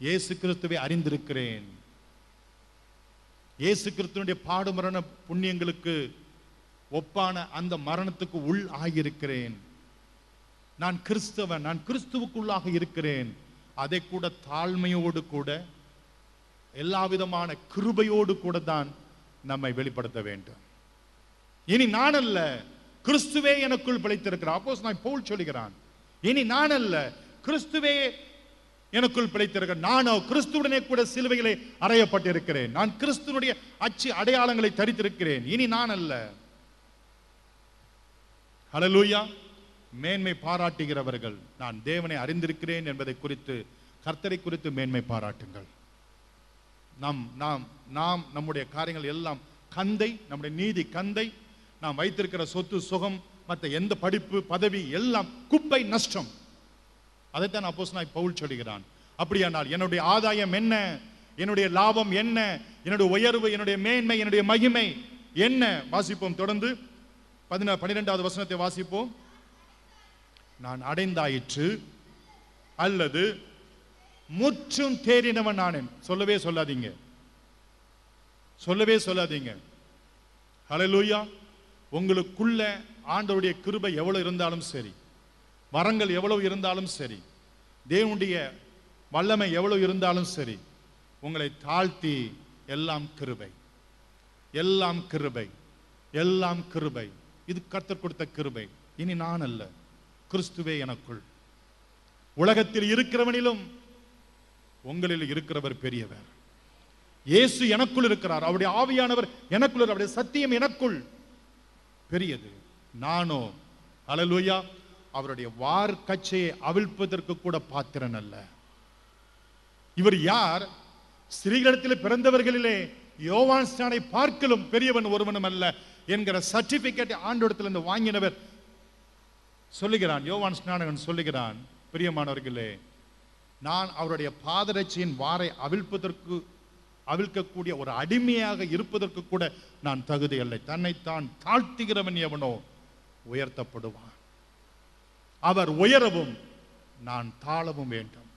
இயேசு கிறிஸ்துவை அறிந்திருக்கிறேன், இயேசு கிறிஸ்துவினுடைய பாடுமரண புண்ணியங்களுக்கு ஒப்பான அந்த மரணத்துக்கு உள் ஆகியிருக்கிறேன். நான் கிறிஸ்தவன், நான் கிறிஸ்துவுக்குள்ளாக இருக்கிறேன். அதை கூட தாழ்மையோடு கூட எல்லா விதமான கிருபையோடு கூட தான் நம்மை வெளிப்படுத்த வேண்டும். இனி நான் அல்ல, கிறிஸ்துவே எனக்குள் பிழைத்திருக்கிறார். அப்போஸ்தலனாகிய பவுல் சொல்லுகிறான், இனி நான் அல்ல, கிறிஸ்துவே எனக்குள் பிழைத்திருக்கிறார். நானோ கிறிஸ்துவுடனே கூட சிலுவையிலே அறையப்பட்டிருக்கிறேன். நான் கிறிஸ்துவனுடைய அச்சு அடையாளங்களை தரித்திருக்கிறேன். இனி நான் அல்ல. ஹல்லேலூயா. மேன்மை பாராட்டுகிறவர்கள், நான் தேவனை அறிந்திருக்கிறேன் என்பதை குறித்து, கர்த்தரை குறித்து மேன்மை பாராட்டுங்கள். நாம் நம்முடைய காரியங்கள் எல்லாம் கந்தை, நம்முடைய நீதி கந்தை, நாம் வைத்திருக்கிற சொத்து சுகம், மற்ற எந்த படிப்பு பதவி எல்லாம் குப்பை, நஷ்டம். அதைத்தான் அப்போஸ்தலனாகிய பவுல் சொல்லுகிறான். அப்படியானால் என்னுடைய ஆதாயம் என்ன, என்னுடைய லாபம் என்ன, என்னுடைய உயர்வு, என்னுடைய மேன்மை, என்னுடைய மகிமை என்ன? வாசிப்போம் தொடர்ந்து 12வது வசனத்தை வாசிப்போம். நான் அடைந்தாயிற்று அல்லது முற்றும் தேறினவன் நானேன். சொல்லவே சொல்லாதீங்க, சொல்லவே சொல்லாதீங்க. ஹல்லேலூயா. உங்களுக்குள்ள ஆண்டவருடைய கிருபை எவ்வளவு இருந்தாலும் சரி, வரங்கள் எவ்வளவு இருந்தாலும் சரி, தேவனுடைய வல்லமை எவ்வளவு இருந்தாலும் சரி, உங்களை தாழ்த்தி எல்லாம் கிருபை, எல்லாம் கிருபை, எல்லாம் கிருபை. இது கர்த்தர் கொடுத்த கிருபை. இனி நான் அல்ல, கிறிஸ்துவே எனக்குள். உலகத்தில் இருக்கிறவனிலும் உங்களில் இருக்கிறவர் பெரியவர். இயேசு எனக்குள் இருக்கிறார், அவருடைய ஆவியானவர் எனக்குள், அவருடைய சத்தியம் எனக்குள் பெரியது. நானோ ஹல்லேலூயா அவருடைய வார்க்கச்சையை அவிழ்ப்பதற்கு கூட பாத்திரன் அல்ல. இவர் யார்? ஸ்திரீகளிடத்தில் பிறந்தவர்களிலே யோவான் ஸ்நானை பார்க்கலும் பெரியவன் ஒருவனும் அல்ல என்கிற சர்டிபிகேட் ஆண்டவரிடத்திலிருந்து வாங்கினவர் சொல்லுகிறான். யோவான் ஸ்நானகன் சொல்லுகிறான், பிரியமானவர்களே, நான் அவருடைய பாதரட்சியின் வாரை அவிழ்க்கக்கூடிய ஒரு அடிமையாக இருப்பதற்கு கூட நான் தகுதி அல்ல. தன்னைத்தான் தாழ்த்துகிறவன் எவனோ உயர்த்தப்படுவான். அவர் உயரவும் நான் தாழவும் வேண்டும்,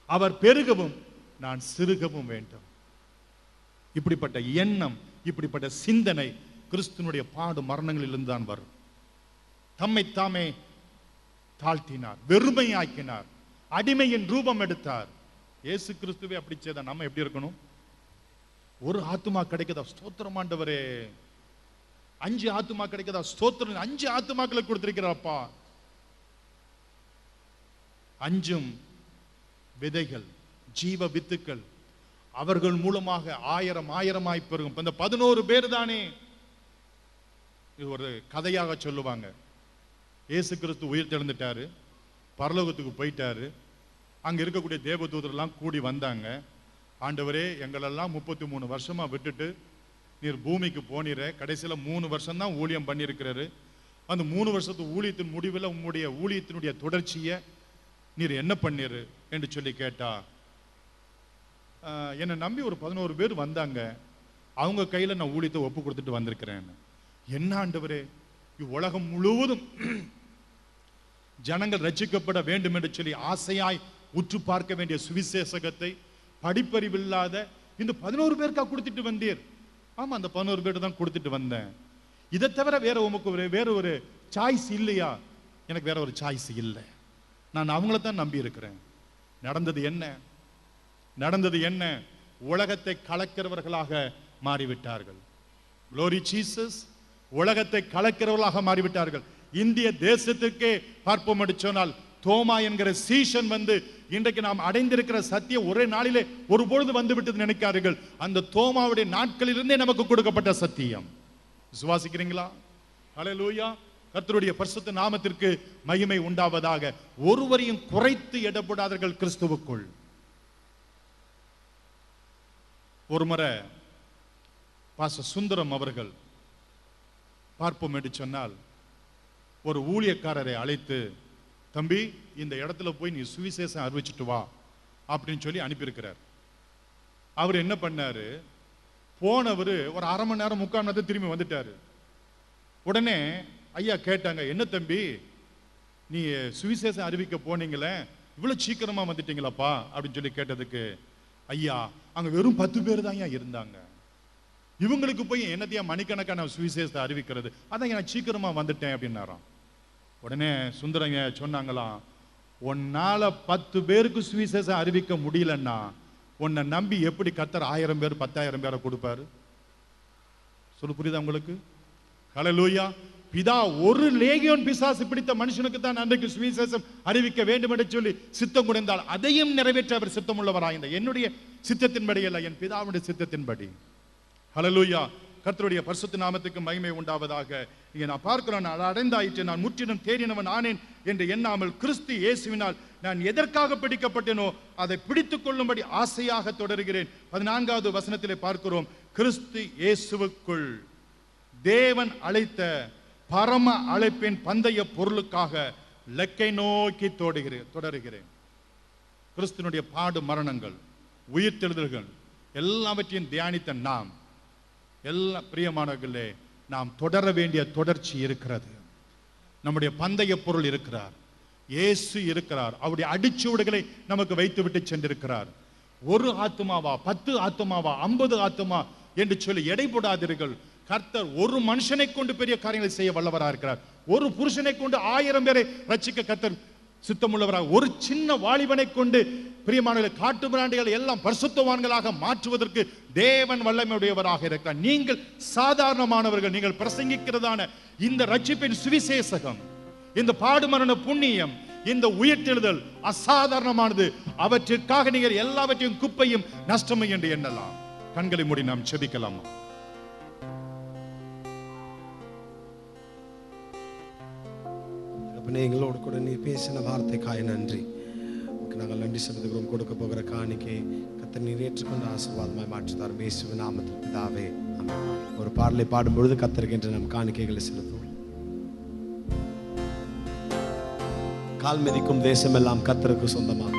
அவர் பெருகவும் நான் சிறுகவும் வேண்டும். இப்படிப்பட்ட எண்ணம், இப்படிப்பட்ட சிந்தனை கிறிஸ்துவனுடைய பாடு மரணங்களிலிருந்து தான் வரும். தம்மை தாமே தாழ்த்தினார், வெறுமையாக்கினார், அடிமையின் ரூபம் எடுத்தார். இயேசு கிறிஸ்துவே அப்படி செய்த நம்ம எப்படி இருக்கணும்? ஒரு ஆத்துமா கிடைக்குதா? ஸ்தோத்திரம் ஆண்டவரே. 5 ஆத்துமா கிடைக்குதா? ஸ்தோத்திரம். 5 ஆத்துமாக்களை கொடுத்திருக்கிறாப்பா. 5 விதைகள், ஜீவ வித்துக்கள், அவர்கள் மூலமாக 1000 பெருகும். இந்த 11 பேர் தானே. இது ஒரு கதையாக சொல்லுவாங்க. இயேசு கிறிஸ்து உயிர் தெழுந்துட்டாரு, பரலோகத்துக்கு போயிட்டாரு. அங்க இருக்கக்கூடிய தேவதூதரெல்லாம் கூடி வந்தாங்க. ஆண்டவரே, எங்களெல்லாம் 33 வருஷமா விட்டுட்டு நீர் பூமிக்கு போனீர, கடைசியில 3 வருஷம் தான் ஊழியம் பண்ணியிருக்கிறாரு. அந்த 3 வருஷத்து ஊழியத்தின் முடிவில் உங்களுடைய ஊழியத்தினுடைய தொடர்ச்சியை நீர் என்ன பண்ணீரு என்று சொல்லி கேட்டா, என்னை நம்பி ஒரு 11 பேர் வந்தாங்க, அவங்க கையில நான் ஊழியத்தை ஒப்பு கொடுத்துட்டு வந்திருக்கிறேன். என்ன ஆண்டவரே, உலகம் முழுவதும் ஜனங்கள் ரட்சிக்கப்பட வேண்டும் என்று சொல்லி ஆசையாய் உற்று பார்க்க வேண்டிய சுவிசேஷகத்தை படிப்பறிவில்லாத இந்த 11 பேருக்கா கொடுத்துட்டு வந்தீர்? ஆமா, அந்த 11 பேர் தான் கொடுத்துட்டு வந்தேன். இதை தவிர வேற உமக்கு வேற ஒரு சாய்ஸ் இல்லையா? எனக்கு வேற ஒரு சாய்ஸ் இல்லை. நான் அவங்கள தான் நம்பி இருக்கிறேன். நடந்தது என்ன? நடந்தது என்ன? உலகத்தை கலக்கிறவர்களாக மாறிவிட்டார்கள். Glory Jesus. உலகத்தை கலக்கிறவர்களாக மாறிவிட்டார்கள். இந்திய தேசத்திற்கே பார்ப்போம் என்று சொன்னால், தோமா என்கிற சீஷன் வந்து இன்றைக்கு நாம் அடைந்திருக்கிற சத்தியம் ஒரே நாளிலே ஒரு பொழுது வந்து விட்டது நினைக்கார்கள். அந்த தோமாவுடைய நாட்களிலிருந்தே நமக்கு கொடுக்கப்பட்ட சத்தியம். விசுவாசிக்கிறீங்களா? ஹல்லேலூயா. கர்த்தருடைய பரிசுத்த நாமத்திற்கு மகிமை உண்டாவதாக. ஒருவரையும் குறைத்து எடப்படாதீர்கள் கிறிஸ்துவுக்குள். ஒரு முறை பாஸ்டர் சுந்தரம் அவர்கள் பார்ப்போம் என்று சொன்னால் ஒரு ஊழியக்காரரை அழைத்து, தம்பி இந்த இடத்துல போய் நீ சுவிசேஷம் அறிவிச்சிட்டு வா அப்படின்னு சொல்லி அனுப்பியிருக்கிறார். அவர் என்ன பண்ணாரு, போனவர் ஒரு அரை மணி நேரம் 3/4 மணி நேரம் திரும்பி வந்துட்டாரு. உடனே ஐயா கேட்டாங்க, என்ன தம்பி நீ சுவிசேஷம் அறிவிக்க போனீங்களே, இவ்வளவு சீக்கிரமா வந்துட்டீங்களாப்பா அப்படின்னு சொல்லி கேட்டதுக்கு, ஐயா அங்க வெறும் 10 பேர் தான் இருந்தாங்க, இவங்களுக்கு போய் என்னத்தையா மணிக்கணக்கான சுவிசேஷத்தை அறிவிக்கிறது, அதான் நான் சீக்கிரமா வந்துட்டேன் அப்படின்னாராம். உடனே சுந்தரங்க சொன்னாங்களாம், உன்னால 10 பேருக்கு சுவிசேஷம் அறிவிக்க முடியலன்னா உன்னை நம்பி எப்படி கர்த்தர் 1000 பேர் 10,000 பேரை கொடுப்பாரு? சொல்லு, புரியுதா உங்களுக்கு? ஹல்லேலூயா. பிதா ஒரு லேகியோன் பிசாசு பிடித்த மனுஷனுக்கு தான் அன்றைக்கு சுவிசேஷம் அறிவிக்க வேண்டும் என்று சொல்லி சித்தம் குடைந்தால் அதையும் நிறைவேற்ற அவர் சித்தம் உள்ளவராயிருந்தார். என்னுடைய சித்தத்தின்படி அல்ல, என் பிதாவுடைய சித்தத்தின்படி. ஹல்லேலூயா. கர்த்தருடைய பரிசுத்த நாமத்துக்கு மகிமை உண்டாவதாக. இங்கே நான் பார்க்கிறேன், நான் அடைந்தாயிற்று, நான் முற்றிலும் தேறினவன் ஆனேன் என்று எண்ணாமல் கிறிஸ்து இயேசுவினால் நான் எதற்காக பிடிக்கப்பட்டேனோ அதை பிடித்துக் கொள்ளும்படி ஆசையாக தொடர்கிறேன். 14வது வசனத்திலே பார்க்கிறோம், கிறிஸ்து இயேசுவுக்குள் தேவன் அழைத்த பரம அழைப்பின் பந்தய பொருளுக்காக லக்கை நோக்கி தொடருகிறேன். கிறிஸ்துனுடைய பாடு மரணங்கள், உயிர்த்தெழுதல்கள் எல்லாவற்றையும் தியானித்த நாம் எல்லா பிரியமானவர்களே, நாம் தொடர வேண்டிய தொடர்ச்சி இருக்கிறது. நம்முடைய பந்தய பொருள் இருக்கிறார், இயேசு இருக்கிறார். அவருடைய அடிச்சுவடுகளை நமக்கு வைத்து விட்டு சென்றிருக்கிறார். 1 ஆத்துமாவா 10 ஆத்துமாவா 50 ஆத்துமா என்று சொல்லி எடை போடாதீர்கள். கர்த்தர் ஒரு மனுஷனை கொண்டு பெரிய காரியங்களை செய்ய வல்லவராக இருக்கிறார். ஒரு புருஷனை கொண்டு 1000 பேரை ரட்சிக்க கர்த்தர் சித்தமுள்ளவராக, ஒரு சின்ன வாலிபனை கொண்டு பிரியமானவர்களே காட்டு மிராண்டிகள் எல்லாம் பரிசுத்தவான்களாக மாற்றுவதற்கு தேவன் வல்லமையுடையவராக இருக்கிறார். நீங்கள் சாதாரணமானவர்கள். நீங்கள் பிரசங்கிக்கிறதான இந்த ரட்சிப்பின் சுவிசேஷகம், இந்த பாடுமரண புண்ணியம், இந்த உயிர்த்தெழுதல் அசாதாரணமானது. அவற்றிற்காக நீங்கள் எல்லாவற்றையும் குப்பையும் நஷ்டமும் என்று எண்ணலாம். கண்களை மூடி நாம் செபிக்கலாமா? எங்களோடு கூட நீ பேசின வார்த்தைக்காய் நன்றி. நாங்கள் நன்றி செலுத்துகிறோம். கொடுக்க போகிற காணிக்கை கர்த்தர் நீர் ஏற்றுக்கொண்டு ஆசீர்வாதமாய் மாற்றுத்தார். இயேசுவின் நாமத்தில் பிதாவே, ஆமென். ஒரு பாடலை பாடும் பொழுது கர்த்தருக்கு என்று நம் காணிக்கைகளை செலுத்துவோம். கால் மிதிக்கும் தேசமெல்லாம் கர்த்தருக்கு சொந்தமாகும்.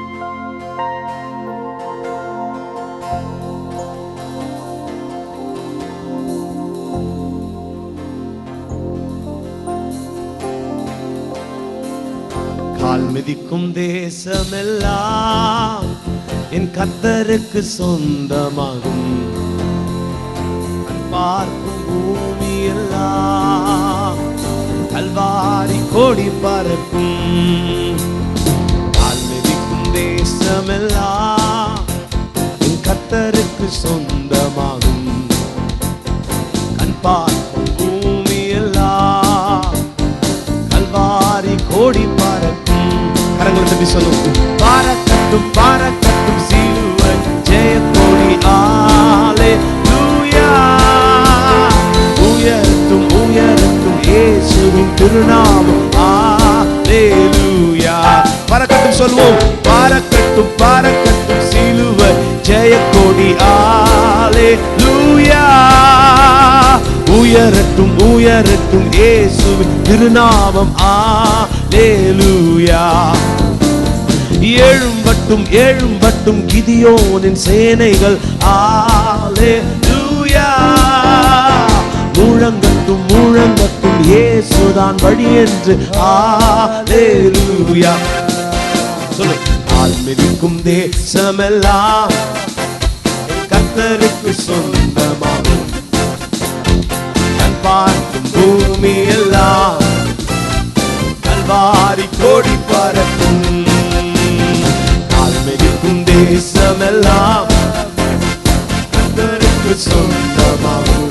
கால் மிதிக்கும் தேசமெல்லாம் என் கர்த்தருக்கு சொந்தமாகும். பார்க்கும் பூமி எல்லாம் கல்வாரி கொடி பறக்கும். கால் மிதிக்கும் தேசமெல்லாம் என் கர்த்தருக்கு சொந்தமாகும். கண் பார்க்கும் பூமி எல்லாம் கல்வாரி கொடி பறக்கும். கரங்களை தட்டி சொல்லுவோம். பாரக்கட்டும் பாரக்கட்டும் சிலுவை ஜெய கொடி. ஹல்லேலூயா. உயரட்டும் உயரட்டும் இயேசுவின் திருநாமம். ஹல்லேலூயா. பாரக்கட்டும் சொல்வோம். பாரக்கட்டும் பாரக்கட்டும் சிலுவை ஜெய கொடி. ஹல்லேலூயா. உயரட்டும் உயரட்டும் இயேசுவின் திருநாமம். ஹல்லேலூயா. எழும்பட்டும் எழும்பட்டும் கிதியோனின் சேனைகள். ஹல்லேலூயா. முழங்கட்டும் முழங்கட்டும் இயேசுதான் வழி என்று. ஹல்லேலூயா. சொல்லு. கால் மிதிக்கும் தேசமெல்லாம் கர்த்தருக்கு சொந்தமாகும். பார்க்கும் பூமி எல்லாம் கல்வாரி கொடி பறக்கும். கால் மிதிக்கும் தேசமெல்லாம் கர்த்தருக்கு சொந்தமாகும்.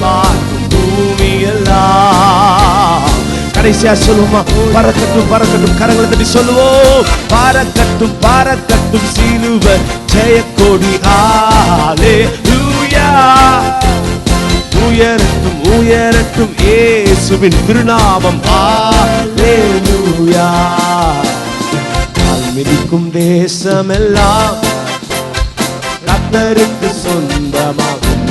பார்க்கும் பூமி எல்லாம். கடைசியா சொல்லுமா? பறக்கட்டும் பறக்கட்டும். கரங்களை தட்டி சொல்லுவோம். பறக்கட்டும் பறக்கட்டும் சிலுவை ஜெயக்கொடி. ஹல்லேலூயா. உயரட்டும் உயரட்டும் இயேசுவின் திருநாமம். ஹல்லேலூயா. கால் மிதிக்கும் தேசமெல்லாம் கர்த்தருக்கு சொந்தமாகும்.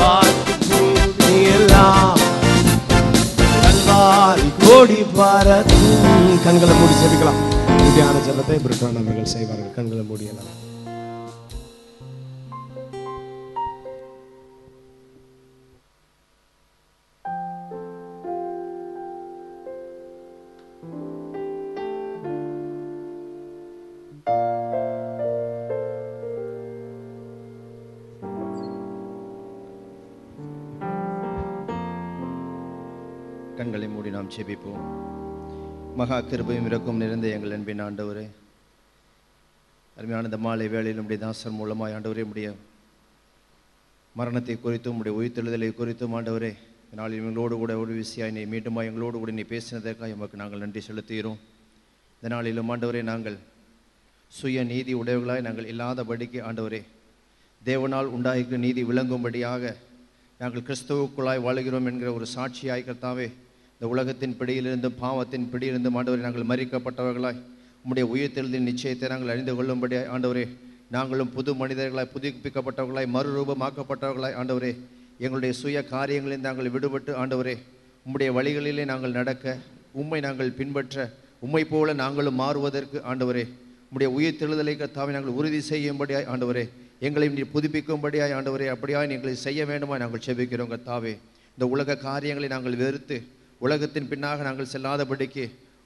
பார்க்கும் பூமி எல்லாம் கல்வாரி கோடி பாரத்தும். கண்களை மூடி செபிக்கலாம். தியான ஜெபத்தை பிரிட்டான் அவர்கள் செய்வார்கள். கண்களை மூடியலாம். கண்களை மூடி நாம் ஜெபிப்போம். மகா கிருபையும் இரக்கம் நிறைந்த எங்கள் அன்பின் ஆண்டவரே, அருமையான இந்த மாலை வேளையில் நம்முடைய தாசர் மூலமாய் ஆண்டவரே நம்முடைய மரணத்தை குறித்தும் நம்முடைய உயிர்த்தெழுதலை குறித்தும் ஆண்டவரே நாளில் எங்களோடு கூட ஒரு விசியாய் நீ மீண்டுமா எங்களோடு கூட நீ பேசினதற்காக எமக்கு நாங்கள் நன்றி செலுத்துகிறோம். இந்த நாளிலும் ஆண்டவரே நாங்கள் சுய நீதி உடையவர்களாய் நாங்கள் இல்லாதபடிக்கு ஆண்டவரே தேவனால் உண்டாகிற நீதி விளங்கும்படியாக நாங்கள் கிறிஸ்துவுக்குள்ளாய் வாழுகிறோம் என்கிற ஒரு சாட்சியாய் கர்த்தாவே இந்த உலகத்தின் பிடியிலிருந்து பாவத்தின் பிடியிலிருந்து ஆண்டவரே நாங்கள் மறிக்கப்பட்டவர்களாய் உம்முடைய உயிர்த்தெழுதலின் நிச்சயத்தை நாங்கள் அறிந்து கொள்ளும்படியாய் ஆண்டவரே நாங்களும் புது மனிதர்களாய் புதுப்பிக்கப்பட்டவர்களாய் மறுரூபமாக்கப்பட்டவர்களாய் ஆண்டவரே எங்களுடைய சுய காரியங்களில் நாங்கள் விடுபட்டு ஆண்டவரே உம்முடைய வழிகளிலே நாங்கள் நடக்க உம்மை நாங்கள் பின்பற்ற உம்மை போல நாங்களும் மாறுவதற்கு ஆண்டவரே உம்முடைய உயிர்த்தெழுதலை கர்த்தாவை நாங்கள் உறுதி செய்யும்படியாய் ஆண்டவரே எங்களை நீ புதுப்பிக்கும்படியாய் ஆண்டவரே அப்படியாய் எங்களை செய்ய வேண்டுமா நாங்கள் செபிக்கிறோம் கர்த்தாவே. இந்த உலக காரியங்களை நாங்கள் வெறுத்து உலகத்தின் பின்னாக நாங்கள் செல்லாதபடிக்கு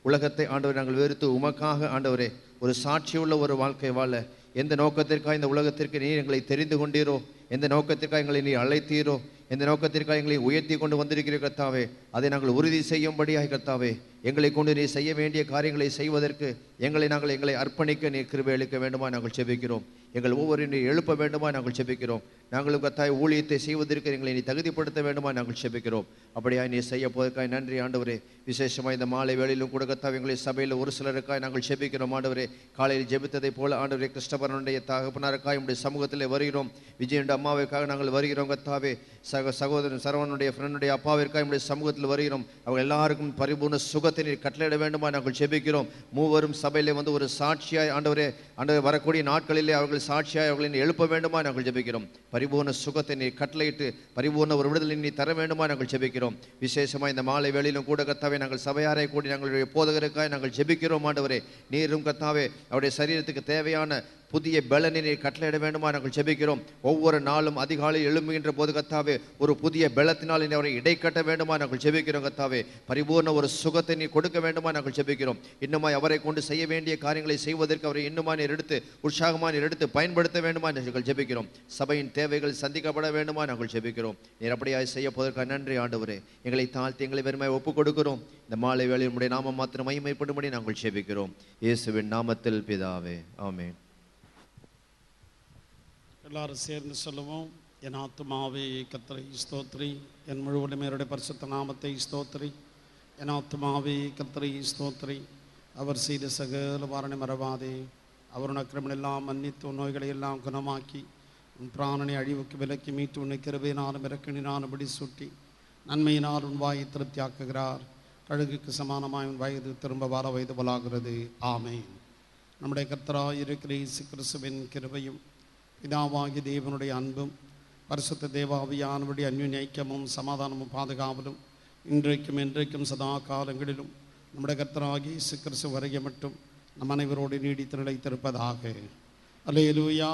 உலகத்தை ஆண்டவரை நாங்கள் வெறுத்து உமக்காக ஆண்டவரே ஒரு சாட்சியுள்ள ஒரு வாழ்க்கை வாழ எந்த நோக்கத்திற்காக இந்த உலகத்திற்கு நீ எங்களை தெரிந்து கொண்டீரோ, எந்த நோக்கத்திற்காக எங்களை நீ அழைத்தீரோ, எந்த நோக்கத்திற்காக எங்களை உயர்த்தி கொண்டு வந்திருக்கிற கர்த்தாவே அதை நாங்கள் உறுதி செய்யும்படியாக கர்த்தாவே எங்களை கொண்டு நீ செய்ய வேண்டிய காரியங்களை செய்வதற்கு எங்களை அர்ப்பணிக்க நீ கிருபை அளிக்க வேண்டுமா நாங்கள் செபிக்கிறோம். எங்கள் ஒவ்வொரு நீ எழுப்ப வேண்டுமா நாங்கள் செபிக்கிறோம். நாங்களும் கர்த்தாவே ஊழியத்தை செய்வதற்கு எங்களை நீ தகுதிப்படுத்த வேண்டுமா நாங்கள் செபிக்கிறோம். அப்படியாய் நீ செய்ய போவதற்காய் நன்றி ஆண்டவரே. விசேஷமாக இந்த மாலை வேளையிலும் கூட கர்த்தாவே எங்களை சபையில் ஒரு சிலருக்காய் நாங்கள் செபிக்கிறோம் ஆண்டவரே. காலையில் ஜெபித்ததை போல ஆண்டவரே கிறிஸ்டபரனுடைய தகப்பனாருக்காய் உடைய சமூகத்தில் வருகிறோம். விஜயனுடைய அம்மாவிற்காக நாங்கள் வருகிறோம் கர்த்தாவே. சகோதரன் சரவணனுடைய ஃப்ரெண்டுடைய அப்பாவிற்காக நம்முடைய சமூகத்தில் வருகிறோம். அவங்க எல்லாருக்கும் பரிபூர்ண சுகத்தை நீர் கட்டளையிட வேண்டுமா நாங்கள் செபிக்கிறோம். மூவரும் சபையிலே வந்து ஒரு சாட்சியாய் ஆண்டவரே வரக்கூடிய நாட்களிலே அவர்கள் சாட்சியாய் அவர்களை எழுப்ப வேண்டுமா நாங்கள் ஜெபிக்கிறோம். பரிபூர்ண சுகத்தை நீர் கட்டளையிட்டு பரிபூர்ண ஒரு விடுதலை நீ தர வேண்டுமா நாங்கள் ஜெபிக்கிறோம். விசேஷமாக இந்த மாலை வேளையிலும் கூட கர்த்தாவே நாங்கள் சபையாரை கூடி நாங்களுடைய போதகருக்காய் நாங்கள் ஜெபிக்கிறோம் ஆண்டவரே. நீரும் கர்த்தாவே அவருடைய சரீரத்துக்கு தேவையான புதிய பலனை நீர் கட்டளையிட வேண்டுமா நாங்கள் ஜெபிக்கிறோம். ஒவ்வொரு நாளும் அதிகாலை எழும்புகின்ற போது கர்த்தாவே ஒரு புதிய பலத்தினால் அவரை இடைக்கட்ட வேண்டுமா நாங்கள் ஜெபிக்கிறோம் கர்த்தாவே. பரிபூர்ண ஒரு சுகத்தை நீ கொடுக்க வேண்டுமா நாங்கள் ஜெபிக்கிறோம். இன்னுமாய் அவரை கொண்டு செய்ய வேண்டிய காரியங்களை செய்வதற்கு அவரை இன்னுமா நீர் எடுத்து உற்சாகமாக நீர் எடுத்து பயன்படுத்த வேண்டுமா நாங்கள் ஜெபிக்கிறோம். சபையின் தேவைகள் சந்திக்கப்பட வேண்டுமா நாங்கள் ஜெபிக்கிறோம். நீர் அப்படியாய் செய்ய போவதற்காக நன்றி ஆண்டவரே. எங்களை தாழ்த்தி எங்களை வெறுமையை ஒப்புக் கொடுக்கிறோம். இந்த மாலை வேளையில் உம்முடைய நாமம் மாத்திரம் மகிமைப்படும்படி நாங்கள் ஜெபிக்கிறோம். இயேசுவின் நாமத்தில் பிதாவே, ஆமென். எல்லாரும் சேர்ந்து சொல்லுவோம். என் ஆத்துமாவே கர்த்தரை ஸ்தோத்திரி, என் முழுவதுமே பரிசுத்த நாமத்தை ஸ்தோத்திரி. என் ஆத்துமாவே கர்த்தரை ஸ்தோத்திரி, அவர் செய்த சகல வாரணை மறவாதே. அவர் அக்கிரமங்களெல்லாம் மன்னித்து நோய்களை எல்லாம் குணமாக்கி உன் பிராணனை அழிவுக்கு விலக்கி மீட்டு உன்னை கிருபையினாலும் இறக்கினானபடி சுட்டி நன்மையினால் உன் வாயை திருப்தியாக்குகிறார். கழுகுக்கு சமானமாய் உன் வயது திரும்ப வார வயது போலாகிறது. ஆமென். நம்முடைய கர்த்தராய் இருக்கிற இயேசு கிறிஸ்துவின் கிருபையும் பிதாவாகிய தேவனுடைய அன்பும் பரிசுத்த தேவாவியானவருடைய அன்யோன்ய ஐக்கியமும் சமாதானமும் பாதுகாவலும் இன்றைக்கும் என்றைக்கும் சதா காலங்களிலும் நம்முடைய கர்த்தராகிய இயேசு கிறிஸ்து வருகை மட்டும் நம் அனைவரோடு நீடித்து நிலைத்திருப்பதாக. அல்லேலூயா.